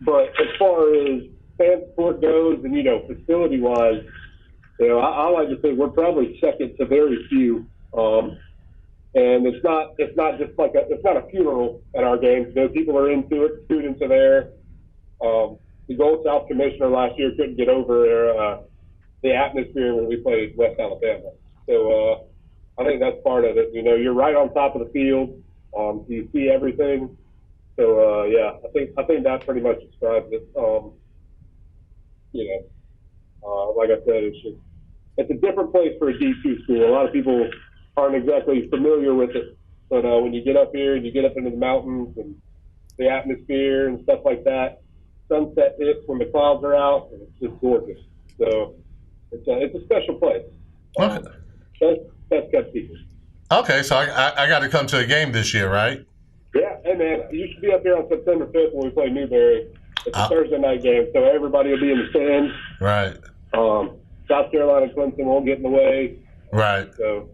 but as far as fan support goes, and facility wise, I like to say we're probably second to very few. And it's not just like it's not a funeral at our games. People are into it. Students are there. The Gulf South commissioner last year couldn't get over the atmosphere when we played West Alabama. So I think that's part of it. You're right on top of the field. You see everything, So yeah, I think that pretty much describes it. Like I said, it's a different place for a D2 school. A lot of people aren't exactly familiar with it, but when you get up here and you get up into the mountains and the atmosphere and stuff like that, sunset hits when the clouds are out, and it's just gorgeous. So it's a special place. Best kept secret. Okay, so I got to come to a game this year, right? Yeah, hey man, you should be up here on September 5th when we play Newberry. It's a Thursday night game, so everybody will be in the stands. Right. South Carolina and Clemson won't get in the way. Right. So,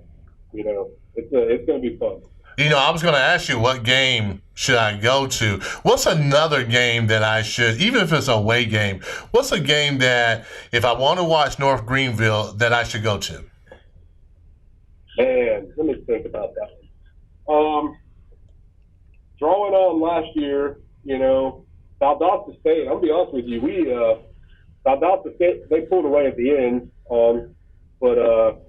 it's going to be fun. I was going to ask you, what game should I go to? What's another game that I should, even if it's a away game, what's a game that if I want to watch North Greenville that I should go to? Man, let me think about that one. Drawing on last year, Valdosta State, I'm going to be honest with you, Valdosta State, they pulled away at the end, but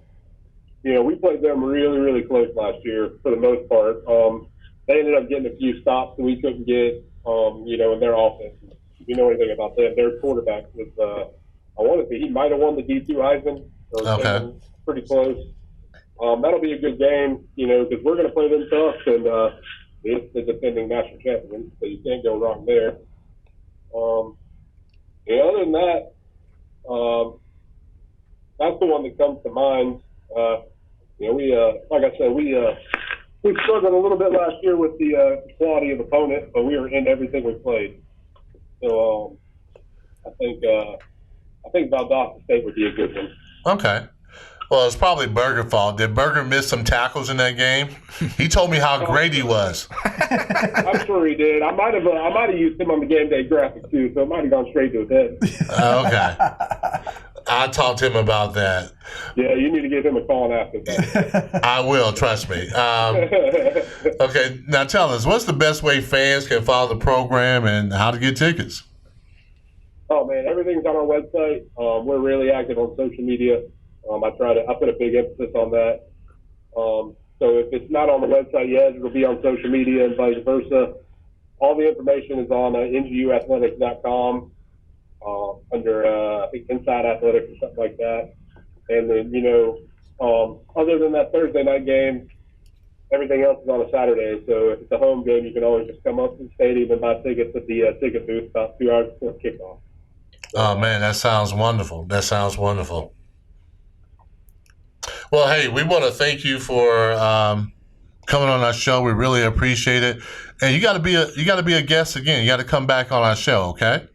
we played them really, really close last year for the most part. They ended up getting a few stops that we couldn't get, in their offense. If you know anything about them, their quarterback was, I want to say he might have won the D2 Heisman. Okay. Pretty close. That'll be a good game, because we're going to play them tough, and it's the defending national champion, so you can't go wrong there. Other than that, that's the one that comes to mind. Like I said, we struggled a little bit last year with the quality of opponent, but we were in everything we played. So I think Valdosta State would be a good one. Okay. Well, it's probably Berger's fault. Did Berger miss some tackles in that game? He told me how great he was. I'm sure he did. I might have used him on the game day graphic too, so it might have gone straight to his head. Okay. I talked to him about that. Yeah, you need to give him a call after that. I will, trust me. Okay, now tell us, what's the best way fans can follow the program and how to get tickets? Oh man, everything's on our website. We're really active on social media. I put a big emphasis on that. So if it's not on the website yet, it'll be on social media and vice versa. All the information is on nguathletics.com under, I think, Inside Athletics or something like that. And then, other than that Thursday night game, everything else is on a Saturday. So if it's a home game, you can always just come up to the stadium and buy tickets at the ticket booth about 2 hours before kickoff. Oh, man, that sounds wonderful. Well, hey, we want to thank you for coming on our show. We really appreciate it. And you got to be a guest again. You got to come back on our show, okay?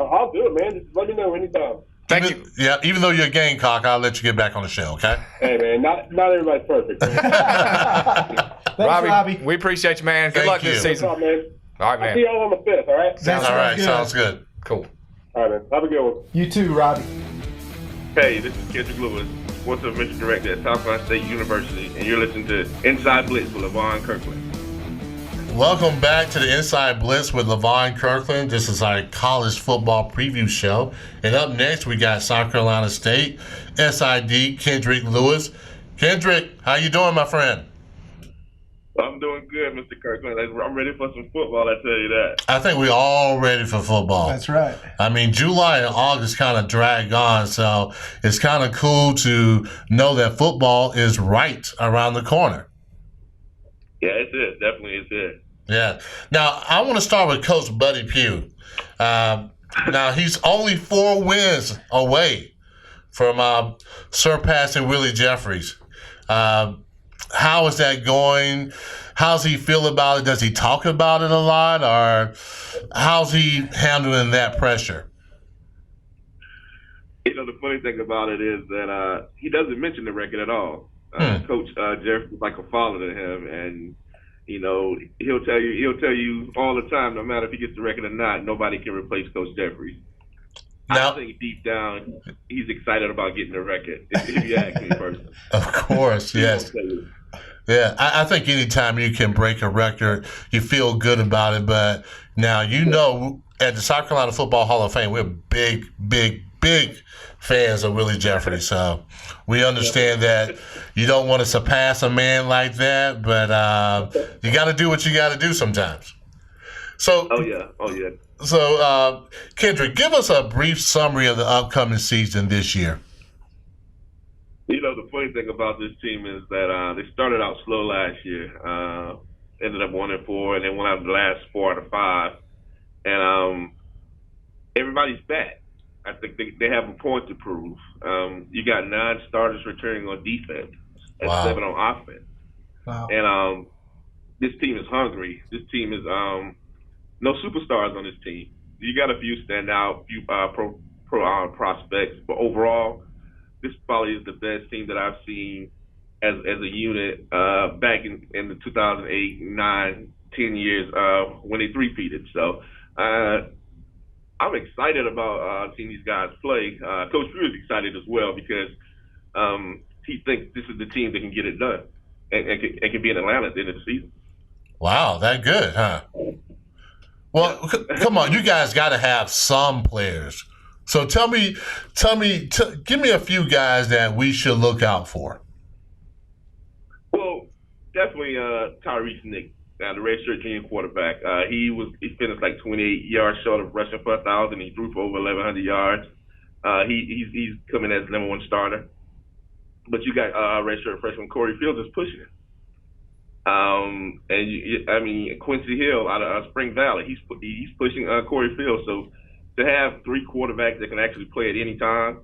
I'll do it, man. Just let me know anytime. Thank you. Yeah, even though you're a Gamecock, I'll let you get back on the show, okay? Hey, man, not everybody's perfect. Thanks, Robbie. We appreciate you, man. Good Thank luck you. this season. What's up, man? All right, man. I'll see y'all on the 5th, all right? Sounds good. Cool. All right, man. Have a good one. You too, Robbie. Hey, this is Kendrick Lewis, sports admission director at South Carolina State University, and you're listening to Inside Blitz with Levon Kirkland. Welcome back to the Inside Blitz with Levon Kirkland. This is our college football preview show. And up next, we got South Carolina State, SID, Kendrick Lewis. Kendrick, how you doing, my friend? I'm doing good, Mr. Kirkland. I'm ready for some football, I tell you that. I think we're all ready for football. That's right. I mean, July and August kind of drag on, so it's kind of cool to know that football is right around the corner. Yeah, it's it. Definitely it's it. Yeah. Now, I want to start with Coach Buddy Pugh. Now, he's only 4 wins away from surpassing Willie Jeffries. How is that going? How's he feel about it? Does he talk about it a lot? Or how's he handling that pressure? The funny thing about it is that he doesn't mention the record at all. Coach Jeffries is like a father to him, and he'll tell you all the time, no matter if he gets the record or not, nobody can replace Coach Jeffries. Now, I think deep down he's excited about getting the record, if you ask me personally. Of course, yes. Yeah, I think anytime you can break a record, you feel good about it. But now, at the South Carolina Football Hall of Fame, we're big fans of Willie Jeffries. So we understand that you don't want to surpass a man like that, but you got to do what you got to do sometimes. So, Oh yeah. So, Kendrick, give us a brief summary of the upcoming season this year. You know, the funny thing about this team is that they started out slow last year, ended up 1-4, and then went out the last 4 out of 5. And everybody's back. I think they have a point to prove. You got 9 starters returning on defense and 7 on offense. Wow. And this team is hungry. This team is no superstars on this team. You got a few standout, few prospects, but overall, this probably is the best team that I've seen as a unit back in the 2008, 9, 10 years when they three-peated. So I'm excited about seeing these guys play. Coach Drew is excited as well because he thinks this is the team that can get it done and can be in Atlanta at the end of the season. Wow, that good, huh? Well, come on, you guys got to have some players. So give me a few guys that we should look out for. Well, definitely Tyrese Nick, the redshirt junior quarterback. He finished like 28 yards short of rushing for 1,000. He threw for over 1,100 yards. He's coming as number 1 starter. But you got redshirt freshman Corey Fields is pushing it. Quincy Hill out of Spring Valley, he's pushing Corey Fields. So to have 3 quarterbacks that can actually play at any time,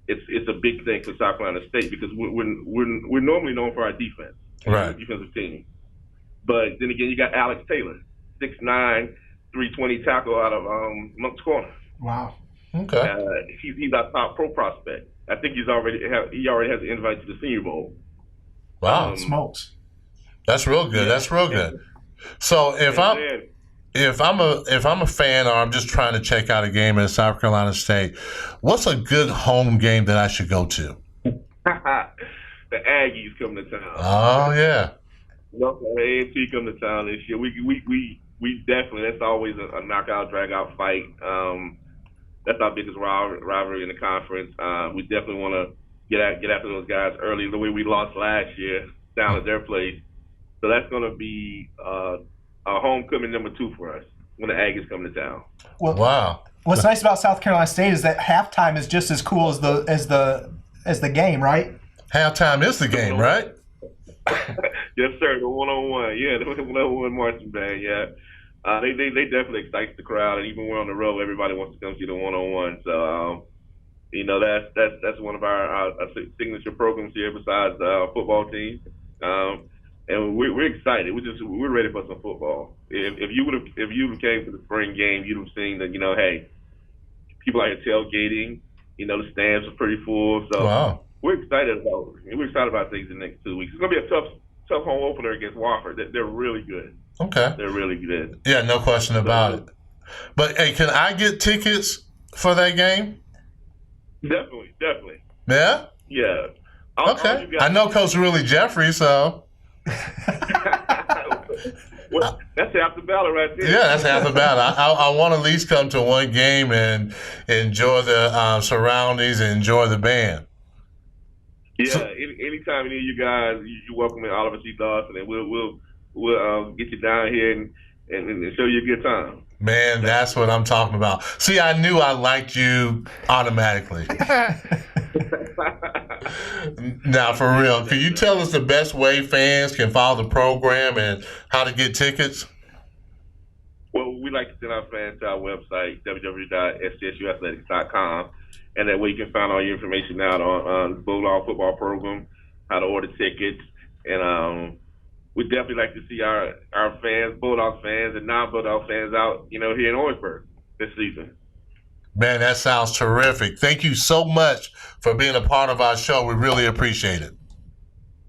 it's a big thing for South Carolina State because we're normally known for our defense, right? Defensive team. But then again, you got Alex Taylor, 6'9", 320 tackle out of Moncks Corner. Wow. Okay. He's our top pro prospect. I think he already has an invite to the Senior Bowl. Wow. Smokes. That's real good. That's real good. So if I'm a fan or I'm just trying to check out a game at South Carolina State, what's a good home game that I should go to? The Aggies come to town. Oh yeah. A&T come to town this year. We definitely, that's always a knockout, drag-out fight. That's our biggest rivalry in the conference. We definitely want to get after those guys early, the way we lost last year down at their place. So that's going to be a homecoming number 2 for us when the Aggies come to town. Well, wow. What's nice about South Carolina State is that halftime is just as cool as the game, right? Halftime is the game, right? Yes, sir. The one-on-one, yeah, the one-on-one marching band, yeah. They definitely excite the crowd, and even when we're on the road, everybody wants to come see the one-on-one. So, that's one of our signature programs here besides the football team. And we're excited. We're ready for some football. If you came to the spring game, you'd have seen that, hey, people are tailgating. The stands are pretty full. So wow. We're excited about things in the next 2 weeks. It's gonna be a tough home opener against Wofford. They're really good. Okay. They're really good. Yeah, no question about it. But hey, can I get tickets for that game? Definitely. Yeah? Yeah. Okay. I know Coach Willie Jeffrey, so. Well, that's half the battle right there. Yeah, that's half the battle. I want to at least come to one game and enjoy the surroundings and enjoy the band. Yeah, anytime any of you guys, you're welcome at Oliver C. Dawson, and we'll get you down here and show you a good time. Man, that's what I'm talking about. See, I knew I liked you automatically. Now, for real, can you tell us the best way fans can follow the program and how to get tickets? Well, we like to send our fans to our website, www.scsuathletics.com, and that way you can find all your information out on the Bulldog football program, how to order tickets, and we'd definitely like to see our fans, Bulldog fans and non-Bulldog fans out, here in Orangeburg this season. Man, that sounds terrific. Thank you so much for being a part of our show. We really appreciate it.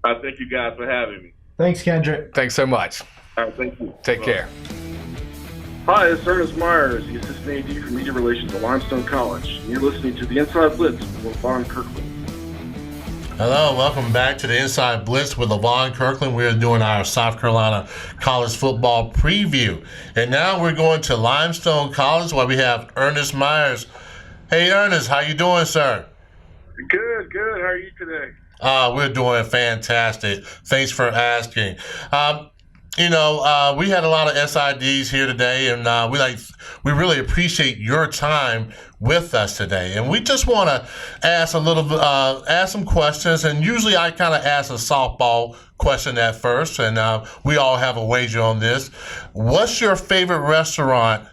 Thank you guys for having me. Thanks, Kendrick. Thanks so much. All right, thank you. Take care. Hi, it's Ernest Myers, the Assistant AD for Media Relations at Limestone College. And you're listening to the Inside Blitz with Levon Kirkland. Hello, welcome back to the Inside Blitz with Levon Kirkland. We're doing our South Carolina college football preview. And now we're going to Limestone College where we have Ernest Myers. Hey, Ernest, how you doing, sir? Good. How are you today? We're doing fantastic. Thanks for asking. We had a lot of SIDs here today, and we really appreciate your time with us today. And we just want to ask ask some questions. And usually, I kind of ask a softball question at first, and we all have a wager on this. What's your favorite restaurant?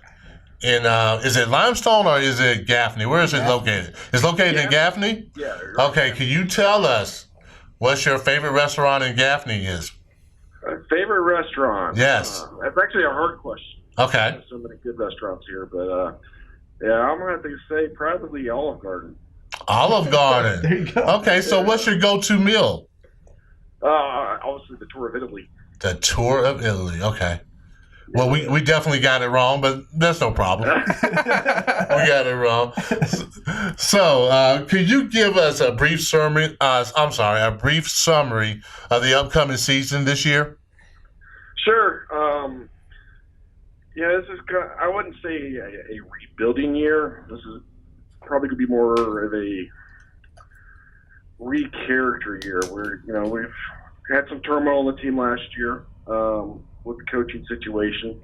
Is it Limestone or is it Gaffney? Where is it located? It's located in Gaffney? Yeah. Okay, can you tell us what's your favorite restaurant in Gaffney is? Favorite restaurant? Yes. That's actually a hard question. Okay. There's so many good restaurants here, but I'm going to have to say probably Olive Garden. Olive Garden. There you go. Okay, so what's your go-to meal? Obviously the tour of Italy. The tour of Italy. Okay. Well, we definitely got it wrong, but that's no problem. We got it wrong. So, could you give us a brief summary? A brief summary of the upcoming season this year? Sure. This is I wouldn't say a rebuilding year. This is probably going to be more of a re-character year where, we've had some turmoil on the team last year with the coaching situation.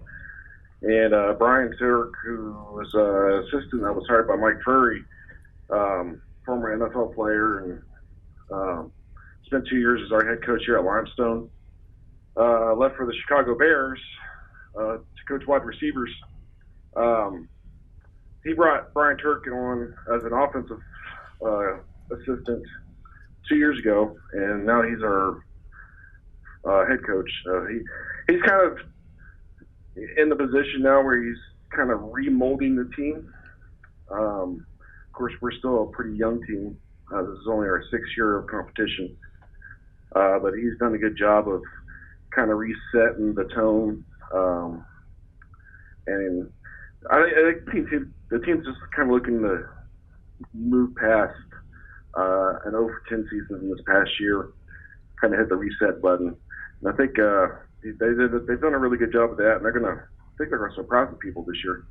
And Brian Turk, who was an assistant that was hired by Mike Furry, former NFL player, and spent 2 years as our head coach here at Limestone, left for the Chicago Bears to coach wide receivers. He brought Brian Turk on as an offensive assistant 2 years ago, and now he's our head coach. He's kind of in the position now where he's kind of remolding the team. Of course, we're still a pretty young team. This is only our 6th year of competition, but he's done a good job of kind of resetting the tone. And I think the team's just kind of looking to move past an 0-10 season this past year, kind of hit the reset button. And I think they've done a really good job of that, and they're going to surprise the people this year.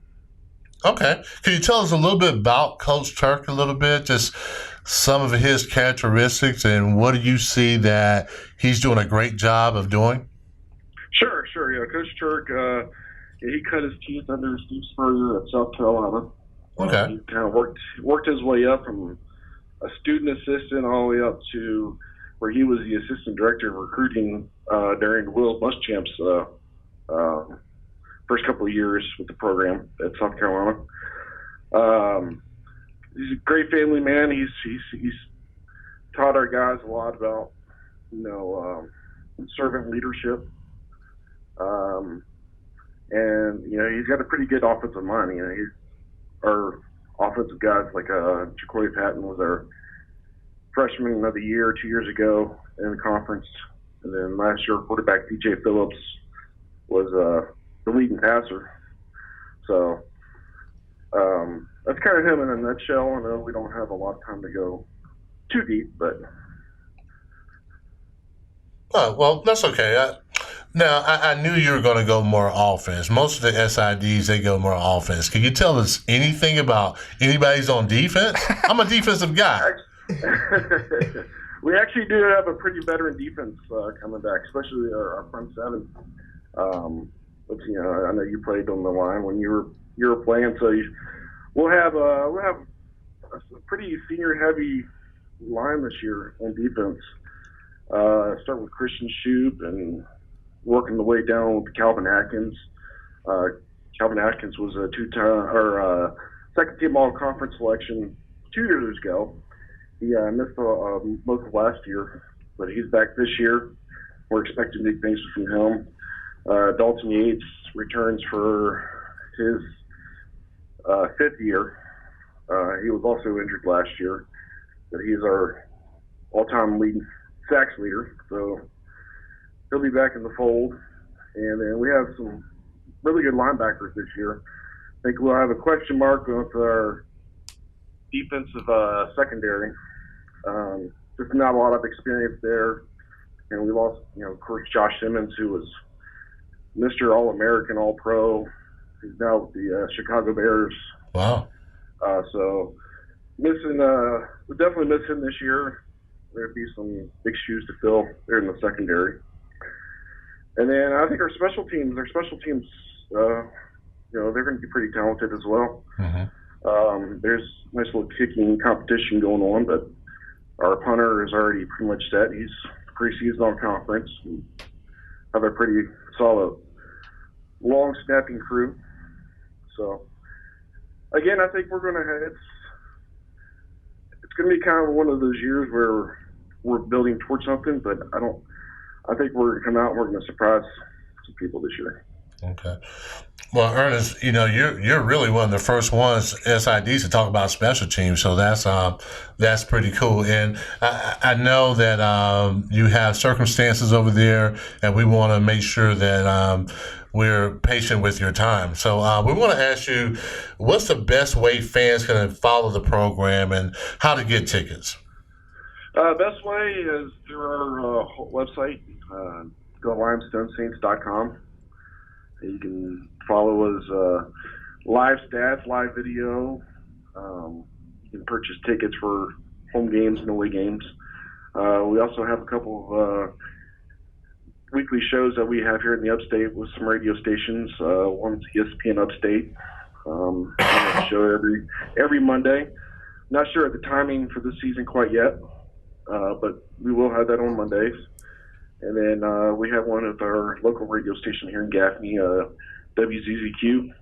Okay. Can you tell us a little bit about Coach Turk a little bit, just some of his characteristics, and what do you see that he's doing a great job of doing? Sure. Yeah, Coach Turk, he cut his teeth under Steve Spurrier at South Carolina. Okay. He kind of worked his way up from a student assistant all the way up to where he was the assistant director of recruiting during Will Muschamp's first couple of years with the program at South Carolina. He's a great family man. He's taught our guys a lot about servant leadership. And he's got a pretty good offensive mind. He's our offensive guys like Jacory Patton was our freshman of the year 2 years ago in the conference, and then last year quarterback DJ Phillips was the leading passer. So that's kind of him in a nutshell. I know we don't have a lot of time to go too deep, but well, that's okay. Now, I knew you were going to go more offense. Most of the SIDs, they go more offense. Can you tell us anything about anybody's on defense? I'm a defensive guy. We actually do have a pretty veteran defense coming back, especially our front seven. But I know you played on the line when you were playing, so we'll have a pretty senior heavy line this year on defense. Start with Christian Shoup and working the way down with Calvin Adkins. Calvin Adkins was a second-team all-conference selection 2 years ago. He missed most of last year, but he's back this year. We're expecting big things from him. Dalton Yates returns for his 5th year. He was also injured last year, but he's our all-time leading sacks leader, so he'll be back in the fold. And then we have some really good linebackers this year. I think we'll have a question mark with our defensive secondary. Just not a lot of experience there. And we lost, of course, Josh Simmons, who was Mr. All-American, All-Pro. He's now with the Chicago Bears. Wow. So we'll definitely miss him this year. There'd be some big shoes to fill there in the secondary. And then I think our special teams, they're going to be pretty talented as well. There's a nice little kicking competition going on, but our punter is already pretty much set. He's preseason on conference. We have a pretty solid long snapping crew. So again, I think we're going to have it's going to be kind of one of those years where we're building towards something, but I think we're going to come out and we're going to surprise some people this year. Okay. Well, Ernest, you're really one of the first ones, SIDs, to talk about special teams, so that's pretty cool. And I know that you have circumstances over there, and we want to make sure that we're patient with your time. So we want to ask you, what's the best way fans can follow the program and how to get tickets? Best way is through our website, go to limestonesaints.com. You can follow us live stats, live video. You can purchase tickets for home games and away games. We also have a couple of weekly shows that we have here in the upstate with some radio stations. One's ESPN Upstate. Show every Monday. Not sure of the timing for this season quite yet, but we will have that on Mondays. And then we have one at our local radio station here in Gaffney, WZZQ.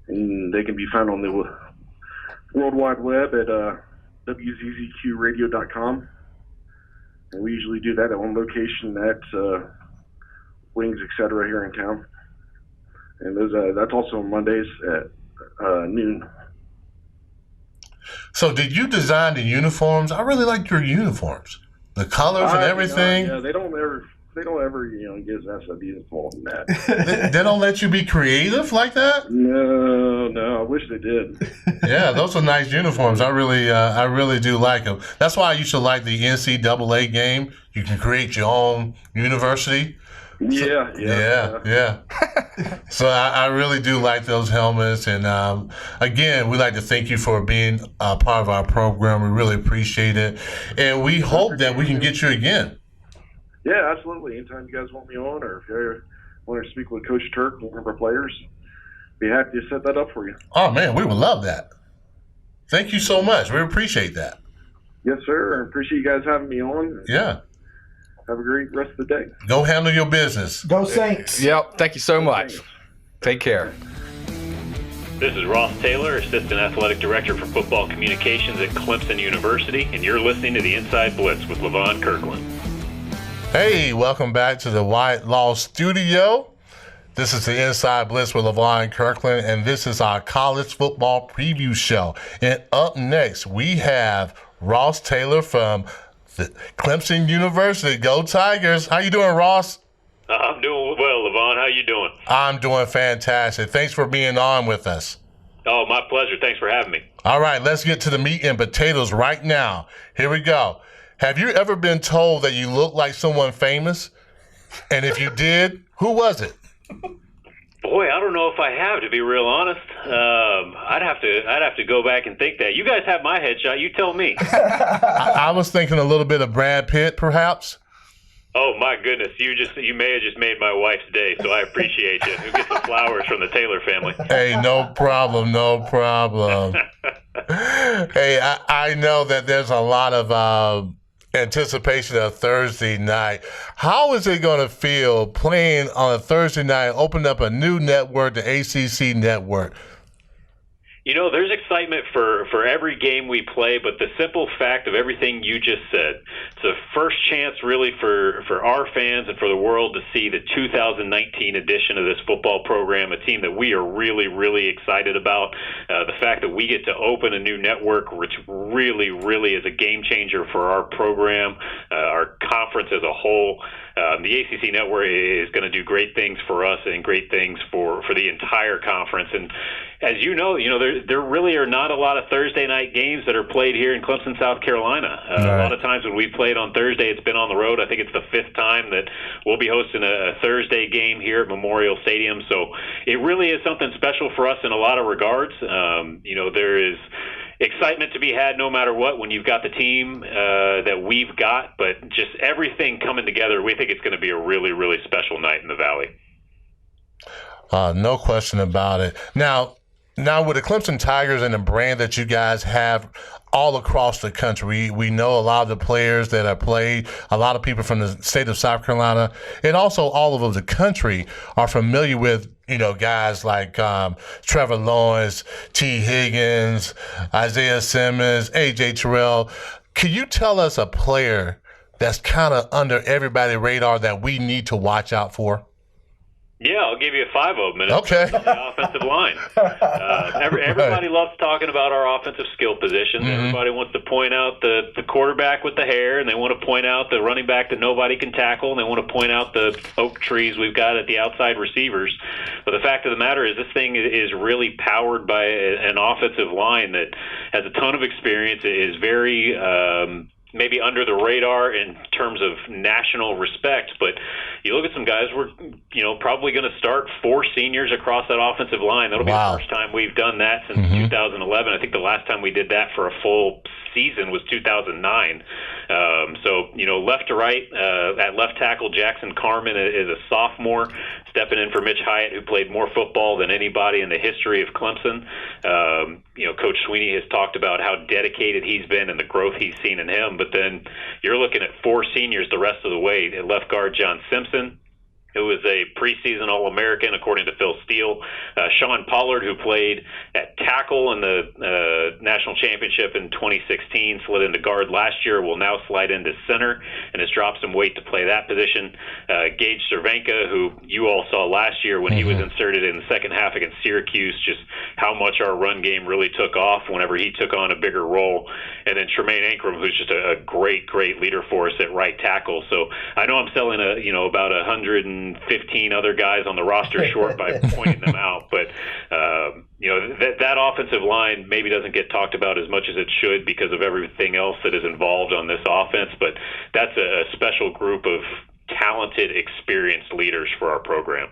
And they can be found on the World Wide Web at WZZQradio.com. And we usually do that at one location at Wings, etc. here in town. And that's also on Mondays at noon. So did you design the uniforms? I really like your uniforms. The colors and everything. Yeah, they don't ever give us a uniform than that. They don't let you be creative like that? No, I wish they did. Yeah, those are nice uniforms. I really do like them. That's why I used to like the NCAA game. You can create your own university. Yeah. So I really do like those helmets. And again, we'd like to thank you for being a part of our program. We really appreciate it. And we hope that we can get you again. Yeah, absolutely. Anytime you guys want me on, or if you want to speak with Coach Turk, one of our players, be happy to set that up for you. Oh, man, we would love that. Thank you so much. We appreciate that. Yes, sir. I appreciate you guys having me on. Yeah. Have a great rest of the day. Go handle your business. Go Saints. Yep. Thank you so much. Take care. This is Ross Taylor, Assistant Athletic Director for Football Communications at Clemson University, and you're listening to the Inside Blitz with Levon Kirkland. Hey, welcome back to the White Law Studio. This is the Inside Blitz with Levon Kirkland, and this is our college football preview show. And up next, we have Ross Taylor from Clemson University. Go Tigers. How you doing, Ross? I'm doing well, Levon. How you doing? I'm doing fantastic. Thanks for being on with us. Oh, my pleasure. Thanks for having me. All right, let's get to the meat and potatoes right now. Here we go. Have you ever been told that you look like someone famous? And if you did, who was it? Boy, I don't know if I have, to be real honest. I'd have to go back and think that. You guys have my headshot. You tell me. I was thinking a little bit of Brad Pitt, perhaps. Oh my goodness! You may have just made my wife's day, so I appreciate you. Who gets the flowers from the Taylor family? Hey, no problem. Hey, I know that there's a lot of anticipation of Thursday night. How is it going to feel playing on a Thursday night, opening up a new network, the ACC network? You know, there's excitement for every game we play, but the simple fact of everything you just said, it's a first chance really for our fans and for the world to see the 2019 edition of this football program, a team that we are really, really excited about. The fact that we get to open a new network, which really, really is a game changer for our program, our conference as a whole. The ACC network is going to do great things for us and great things for the entire conference. And as you know, there really are not a lot of Thursday night games that are played here in Clemson, South Carolina. Right. A lot of times when we played on Thursday, it's been on the road. I think it's the fifth time that we'll be hosting a Thursday game here at Memorial Stadium. So it really is something special for us in a lot of regards. There is excitement to be had no matter what when you've got the team that we've got, but just everything coming together, we think it's going to be a really, really special night in the Valley. No question about it. Now with the Clemson Tigers and the brand that you guys have all across the country, we know a lot of the players that have played, a lot of people from the state of South Carolina, and also all over the country are familiar with, guys like Trevor Lawrence, T. Higgins, Isaiah Simmons, A.J. Terrell. Can you tell us a player that's kind of under everybody's radar that we need to watch out for? Yeah, I'll give you 5 of them. Okay. The offensive line. Everybody loves talking about our offensive skill positions. Mm-hmm. Everybody wants to point out the quarterback with the hair, and they want to point out the running back that nobody can tackle, and they want to point out the oak trees we've got at the outside receivers. But the fact of the matter is this thing is really powered by an offensive line that has a ton of experience, is very maybe under the radar in terms of national respect, but you look at some guys, we're probably going to start 4 seniors across that offensive line. That'll be the first time we've done that since 2011. I think the last time we did that for a full season was 2009. Left to right, at left tackle, Jackson Carman is a sophomore, stepping in for Mitch Hyatt, who played more football than anybody in the history of Clemson. Coach Sweeney has talked about how dedicated he's been and the growth he's seen in him. But then you're looking at 4 seniors the rest of the way. At left guard, John Simpson, who was a preseason All-American, according to Phil Steele. Sean Pollard, who played at tackle in the national championship in 2016, slid into guard last year, will now slide into center and has dropped some weight to play that position. Gage Cervenka, who you all saw last year when he was inserted in the second half against Syracuse, just how much our run game really took off whenever he took on a bigger role. And then Tremaine Ankrum, who's just a great, great leader for us at right tackle. So I know I'm selling about 115 other guys on the roster short by pointing them out, but that offensive line maybe doesn't get talked about as much as it should because of everything else that is involved on this offense, but that's a special group of talented, experienced leaders for our program.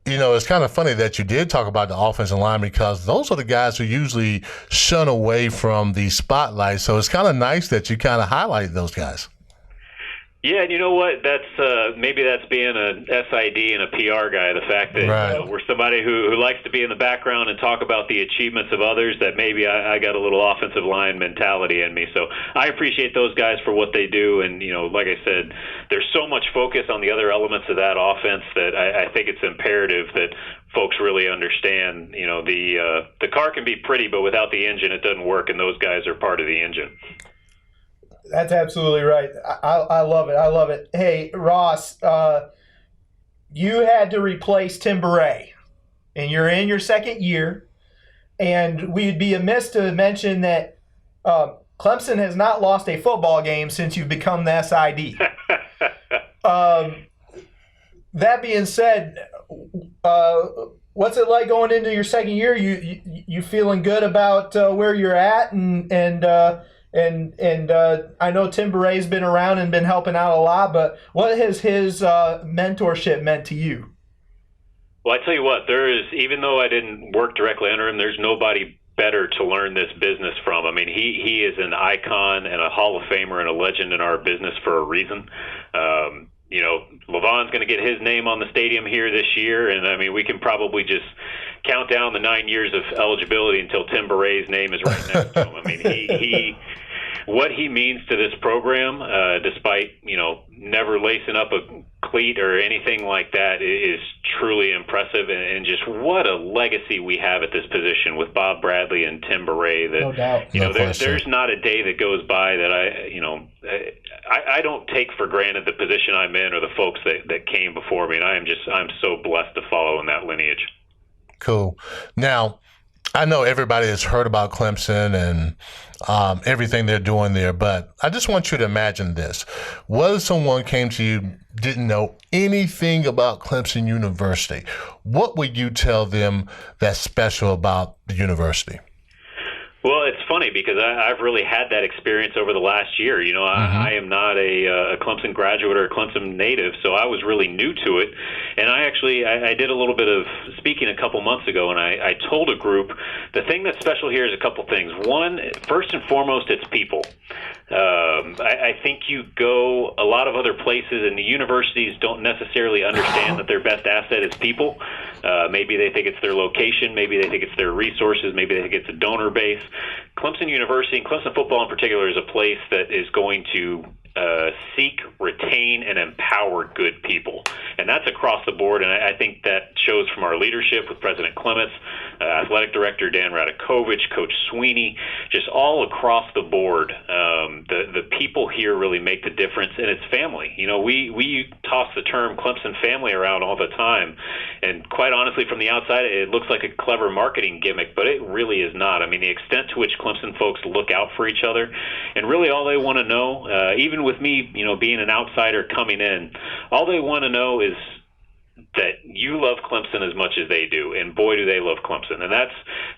It's kind of funny that you did talk about the offensive line because those are the guys who usually shun away from the spotlight. So it's kind of nice that you kind of highlight those guys. Yeah, and you know what? That's maybe that's being an SID and a PR guy. The fact that we're somebody who likes to be in the background and talk about the achievements of others. That maybe I got a little offensive line mentality in me. So I appreciate those guys for what they do. And like I said, there's so much focus on the other elements of that offense that I think it's imperative that folks really understand. The car can be pretty, but without the engine, it doesn't work. And those guys are part of the engine. That's absolutely right. I love it. I love it. Hey, Ross, you had to replace Tim Beret, and you're in your second year. And we'd be amiss to mention that Clemson has not lost a football game since you've become the SID. That being said, what's it like going into your second year? You feeling good about where you're at And I know Tim Beret's been around and been helping out a lot, but what has his mentorship meant to you? Well, I tell you what, even though I didn't work directly under him, there's nobody better to learn this business from. I mean, he is an icon and a Hall of Famer and a legend in our business for a reason. Levon's going to get his name on the stadium here this year, and I mean, we can probably just count down the 9 years of eligibility until Tim Beret's name is right next to him. I mean, he what he means to this program, despite never lacing up a cleat or anything like that, is truly impressive, and just what a legacy we have at this position with Bob Bradley and Tim Beret. That no doubt. There's not a day that goes by that I don't take for granted the position I'm in or the folks that came before me, and I'm so blessed to follow in that lineage. Cool. Now, I know everybody has heard about Clemson and everything they're doing there, but I just want you to imagine this. What if someone came to you, didn't know anything about Clemson University? What would you tell them that's special about the university? Well, it's funny because I've really had that experience over the last year. You know, I am not a Clemson graduate or a Clemson native, so I was really new to it. And I did a little bit of speaking a couple months ago, and I told a group, the thing that's special here is a couple things. One, first and foremost, it's people. I think you go a lot of other places, and the universities don't necessarily understand that their best asset is people. Maybe they think it's their location, maybe they think it's their resources, maybe they think it's a donor base. Clemson University, and Clemson football in particular, is a place that is going to seek, retain, and empower good people. And that's across the board, and I think that shows from our leadership with President Clements, Athletic Director Dan Radakovich, Coach Sweeney, just all across the board. The people here really make the difference, and it's family. You know, we toss the term Clemson family around all the time, and quite honestly, from the outside, it looks like a clever marketing gimmick, but it really is not. I mean, the extent to which Clemson folks look out for each other, and really all they want to know, even with me, you know, being an outsider coming in, all they want to know is that you love Clemson as much as they do, and boy, do they love Clemson. And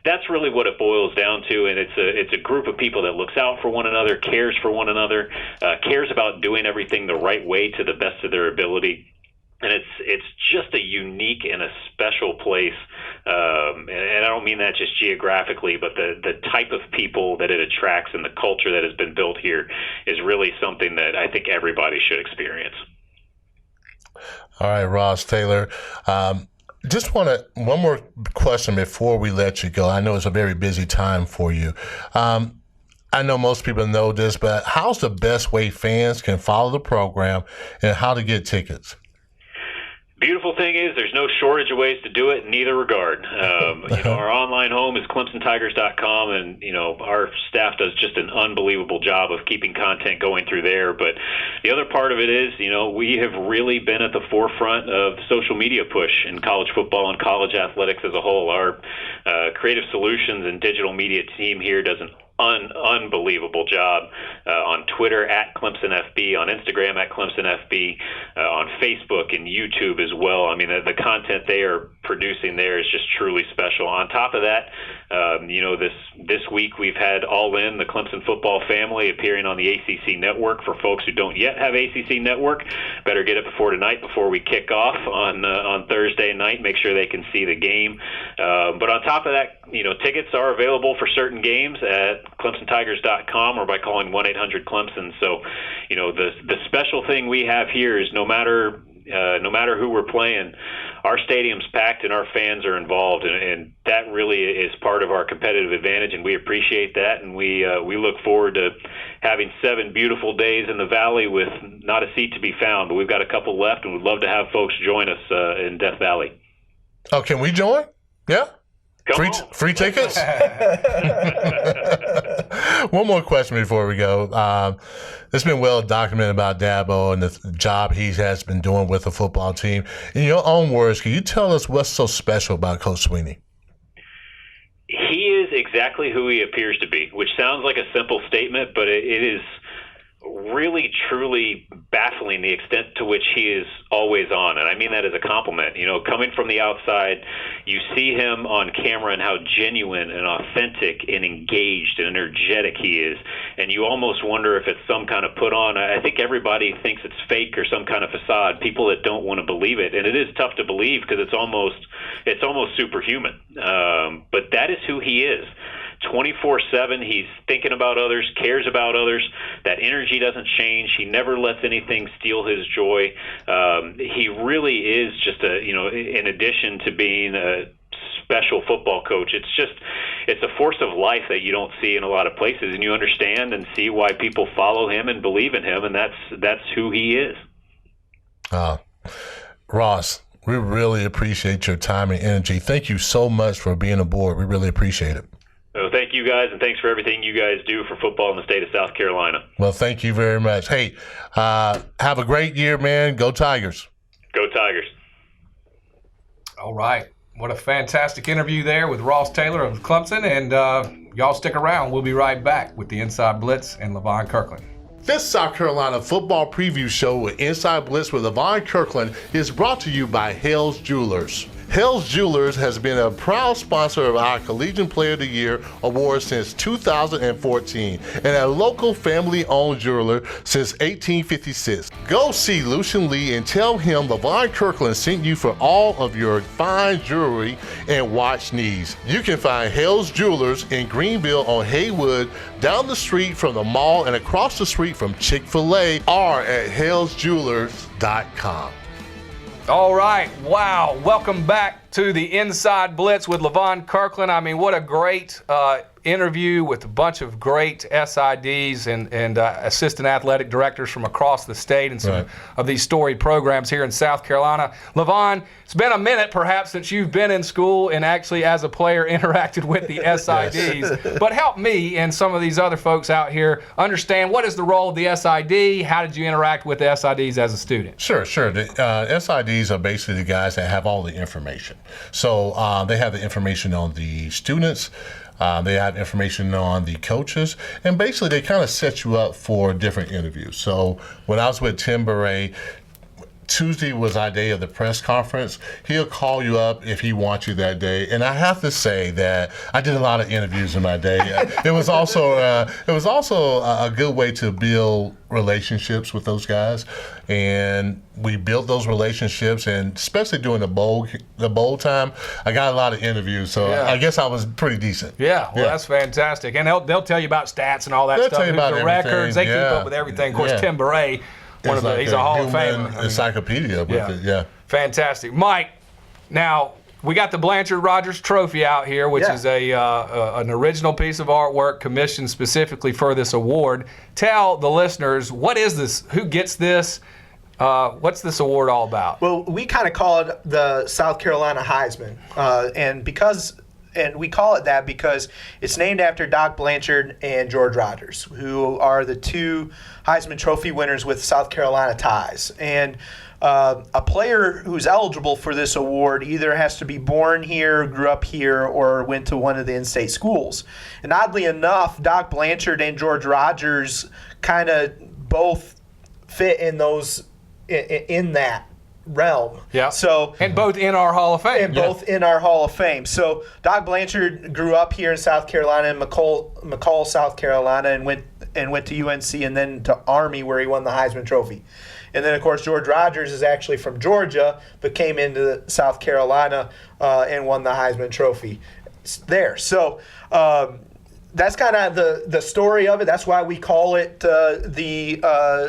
that's really what it boils down to. And it's a group of people that looks out for one another, cares for one another, cares about doing everything the right way to the best of their ability. And it's just a unique and a special place, and I don't mean that just geographically, but the type of people that it attracts and the culture that has been built here is really something that I think everybody should experience. All right, Ross Taylor. Just one more question before we let you go. I know it's a very busy time for you. I know most people know this, but how's the best way fans can follow the program and how to get tickets? Beautiful thing is there's no shortage of ways to do it in either regard. You know, our online home is ClemsonTigers.com, and, you know, our staff does just an unbelievable job of keeping content going through there. But the other part of it is, you know, we have really been at the forefront of social media push in college football and college athletics as a whole. Our creative solutions and digital media team here does an unbelievable job on Twitter at Clemson FB, on Instagram at Clemson FB, on Facebook and YouTube as well. I mean, the content they are producing there is just truly special. On top of that, you know, this week we've had All In, the Clemson football family, appearing on the ACC network. For folks who don't yet have ACC network, better get it before tonight, before we kick off on Thursday night. Make sure they can see the game. But on top of that, you know, tickets are available for certain games at ClemsonTigers.com or by calling 1-800-CLEMSON. So, you know, the special thing we have here is no matter who we're playing, our stadium's packed and our fans are involved, and that really is part of our competitive advantage, and we appreciate that, and we look forward to having 7 beautiful days in the Valley with not a seat to be found, but we've got a couple left, and we'd love to have folks join us in Death Valley. Oh, can we join? Yeah? Free tickets? One more question before we go. It's been well documented about Dabo and the job he has been doing with the football team. In your own words, can you tell us what's so special about Coach Sweeney? He is exactly who he appears to be, which sounds like a simple statement, but it is really, truly baffling the extent to which he is always on. And I mean that as a compliment. You know, coming from the outside, you see him on camera and how genuine and authentic and engaged and energetic he is. And you almost wonder if it's some kind of put on. I think everybody thinks it's fake or some kind of facade, people that don't want to believe it. And it is tough to believe because it's almost superhuman. But that is who he is. 24/7, he's thinking about others, cares about others. That energy doesn't change. He never lets anything steal his joy. He really is just in addition to being a special football coach, it's a force of life that you don't see in a lot of places, and you understand and see why people follow him and believe in him, and that's who he is. Ross, we really appreciate your time and energy. Thank you so much for being aboard. We really appreciate it. So thank you guys, and thanks for everything you guys do for football in the state of South Carolina. Well, thank you very much. Hey, have a great year, man. Go Tigers. Go Tigers. All right. What a fantastic interview there with Ross Taylor of Clemson. And y'all stick around. We'll be right back with the Inside Blitz and Levon Kirkland. This South Carolina football preview show with Inside Blitz with Levon Kirkland is brought to you by Hale's Jewelers. Hale's Jewelers has been a proud sponsor of our Collegiate Player of the Year award since 2014 and a local family-owned jeweler since 1856. Go see Lucian Lee and tell him Levon Kirkland sent you for all of your fine jewelry and watch needs. You can find Hale's Jewelers in Greenville on Haywood, down the street from the mall and across the street from Chick-fil-A, or at halesjewelers.com. All right. Wow. Welcome back to the Inside Blitz with Levon Kirkland. I mean, what a great interview with a bunch of great SIDs and assistant athletic directors from across the state and some of these storied programs here in South Carolina. Levon, it's been a minute perhaps since you've been in school and actually as a player interacted with the SIDs. But help me and some of these other folks out here understand, what is the role of the SID? How did you interact with the SIDs as a student? Sure. The SIDs are basically the guys that have all the information. So they have the information on the students. They have information on the coaches, and basically they kind of set you up for different interviews. So when I was with Tim Beret, Tuesday was our day of the press conference. He'll call you up if he wants you that day. And I have to say that I did a lot of interviews in my day. It was also a good way to build relationships with those guys. And we built those relationships, and especially during the bowl time, I got a lot of interviews. So I guess I was pretty decent. Yeah, well, that's fantastic. And they'll tell you about stats and all that stuff. Tell you about the everything. Records. They keep up with everything. Of course, Tim Beret, he's a Hall of Famer. Encyclopedia with it. Fantastic. Mike, now we got the Blanchard-Rogers Trophy out here, which is an original piece of artwork commissioned specifically for this award. Tell the listeners, what is this? Who gets this? What's this award all about? Well, we kind of call it the South Carolina Heisman, and we call it that because it's named after Doc Blanchard and George Rogers, who are the two Heisman Trophy winners with South Carolina ties. And a player who's eligible for this award either has to be born here, grew up here, or went to one of the in-state schools. And oddly enough, Doc Blanchard and George Rogers kind of both fit in that realm. Yeah. So and both in our Hall of Fame. Both in our Hall of Fame. So Doc Blanchard grew up here in South Carolina, in McCall, South Carolina, and went to UNC and then to Army, where he won the Heisman Trophy. And then, of course, George Rogers is actually from Georgia, but came into South Carolina and won the Heisman Trophy there. So that's kind of the story of it. That's why we call it the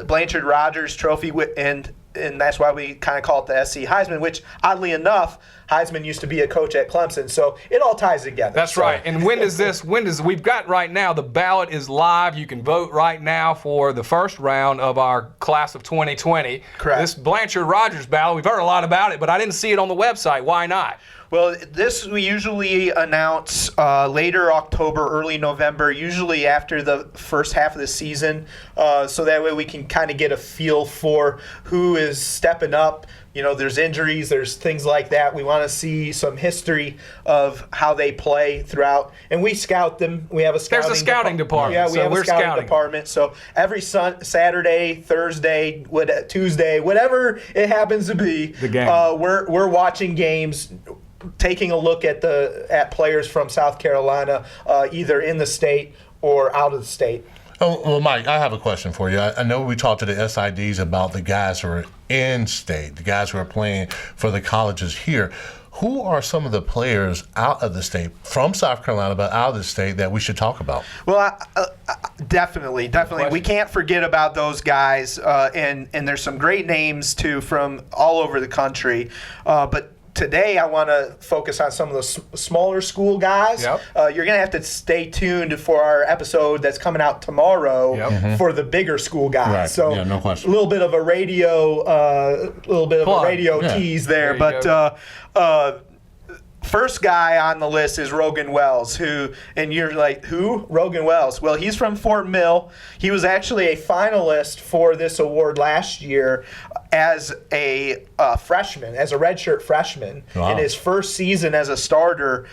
Blanchard-Rogers Trophy, and that's why we kind of call it the SC Heisman, which, oddly enough, Heisman used to be a coach at Clemson, so it all ties together. That's right. And we've got right now, the ballot is live. You can vote right now for the first round of our class of 2020. Correct. This Blanchard-Rogers ballot, we've heard a lot about it, but I didn't see it on the website. Why not? Well, this we usually announce later October, early November, usually after the first half of the season, so that way we can kind of get a feel for who is stepping up. You know, there's injuries, there's things like that. We want to see some history of how they play throughout, and we scout them. We have a scouting. There's a scouting department. Yeah, we have a scouting department. So every Saturday, Thursday, Tuesday, whatever it happens to be, the game. We're watching games, taking a look at players from South Carolina, either in the state or out of the state. Oh, well, Mike, I have a question for you. I know we talked to the SIDs about the guys who are in state, the guys who are playing for the colleges here. Who are some of the players out of the state, from South Carolina, but out of the state, that we should talk about? Well, definitely. We can't forget about those guys, and there's some great names, too, from all over the country. But today I want to focus on some of the smaller school guys. Yep. You're going to have to stay tuned for our episode that's coming out tomorrow for the bigger school guys. Right. So yeah, no question. a little bit of a radio, tease there. But first guy on the list is Rogan Wells, and you're like, who? Rogan Wells. Well, he's from Fort Mill. He was actually a finalist for this award last year as a freshman, as a redshirt freshman. Wow. In his first season as a starter.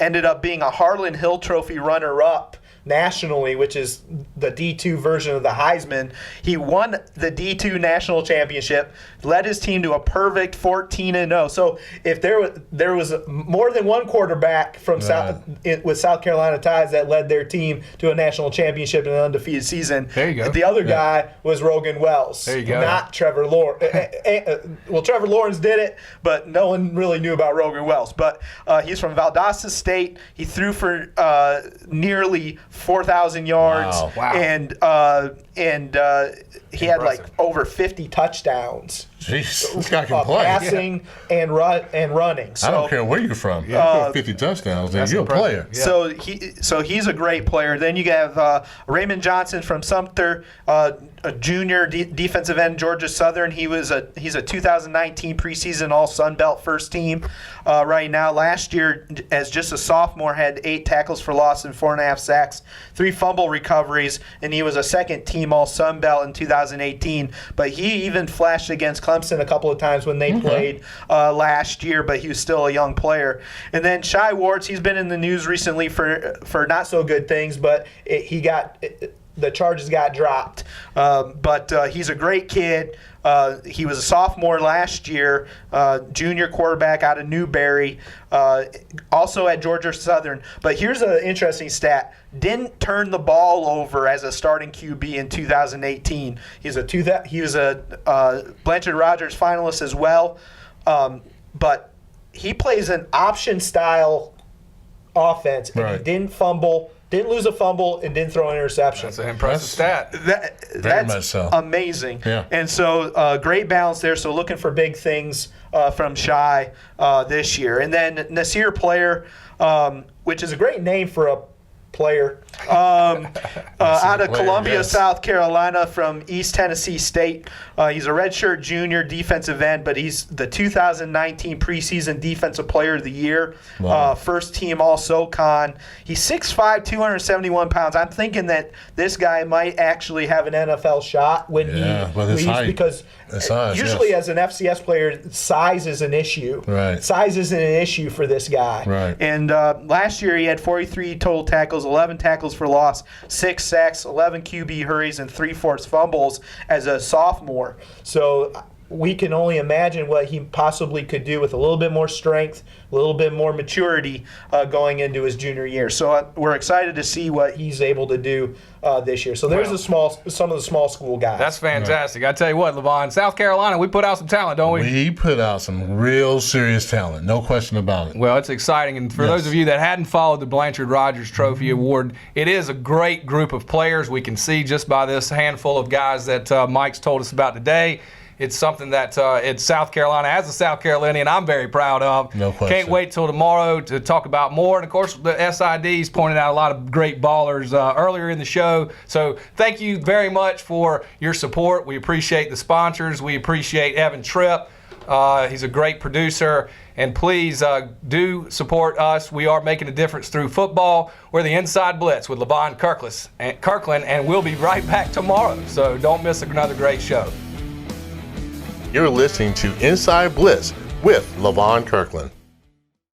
Ended up being a Harlan Hill Trophy runner-up nationally, which is the D2 version of the Heisman. He won the D2 national championship, led his team to a perfect 14-0. So if there was more than one quarterback from with South Carolina ties that led their team to a national championship in an undefeated season. There you go. The other guy was Rogan Wells. There you go. Not Trevor Lawrence. Well, Trevor Lawrence did it, but no one really knew about Rogan Wells. But he's from Valdosta State. He threw for nearly 4,000 yards. Wow. And he had like over 50 touchdowns. Jeez, this guy can play. Passing and running. So, I don't care where you're from. You put 50 touchdowns, then you're a player. Yeah. So he's a great player. Then you have Raymond Johnson from Sumter, a junior defensive end, Georgia Southern. He's a 2019 preseason All Sun Belt first team right now. Last year, as just a sophomore, had 8 tackles for loss and 4.5 sacks, 3 fumble recoveries, and he was a second team All Sun Belt in 2018. But he even flashed against Clemson a couple of times when they played last year, but he was still a young player. And then Shai Wards, he's been in the news recently for not so good things, but the charges got dropped. But he's a great kid. He was a sophomore last year, junior quarterback out of Newberry, also at Georgia Southern. But here's an interesting stat. Didn't turn the ball over as a starting QB in 2018. He was a Blanchard-Rogers finalist as well. But he plays an option-style offense, and he didn't fumble. Didn't lose a fumble and didn't throw an interception. That's an impressive stat. That's amazing. Yeah. And so great balance there. So looking for big things from Shai this year. And then Nasir Player, which is a great name for a player, out of Columbia, South Carolina, from East Tennessee State. He's a redshirt junior defensive end, but he's the 2019 preseason Defensive Player of the Year, first team All-SoCon. He's 6'5", 271 pounds. I'm thinking that this guy might actually have an NFL shot when he leaves, because usually as an FCS player, size is an issue. Right. Size isn't an issue for this guy. Right. And last year he had 43 total tackles, 11 tackles for loss, 6 sacks, 11 QB hurries, and 3 forced fumbles as a sophomore. So we can only imagine what he possibly could do with a little bit more strength, a little bit more maturity going into his junior year. So we're excited to see what he's able to do this year. So there's some of the small school guys. That's fantastic. I tell you what, Levon, South Carolina, we put out some talent, don't we? We put out some real serious talent, no question about it. Well, it's exciting. And for those of you that hadn't followed the Blanchard-Rogers Trophy Award, it is a great group of players. We can see just by this handful of guys that Mike's told us about today. It's something that it's South Carolina, as a South Carolinian, I'm very proud of. No question. Can't wait till tomorrow to talk about more. And, of course, the SIDs pointed out a lot of great ballers earlier in the show. So thank you very much for your support. We appreciate the sponsors. We appreciate Evan Tripp. He's a great producer. And please do support us. We are making a difference through football. We're the Inside Blitz with Levon Kirkland, and we'll be right back tomorrow. So don't miss another great show. You're listening to Inside Blitz with Levon Kirkland.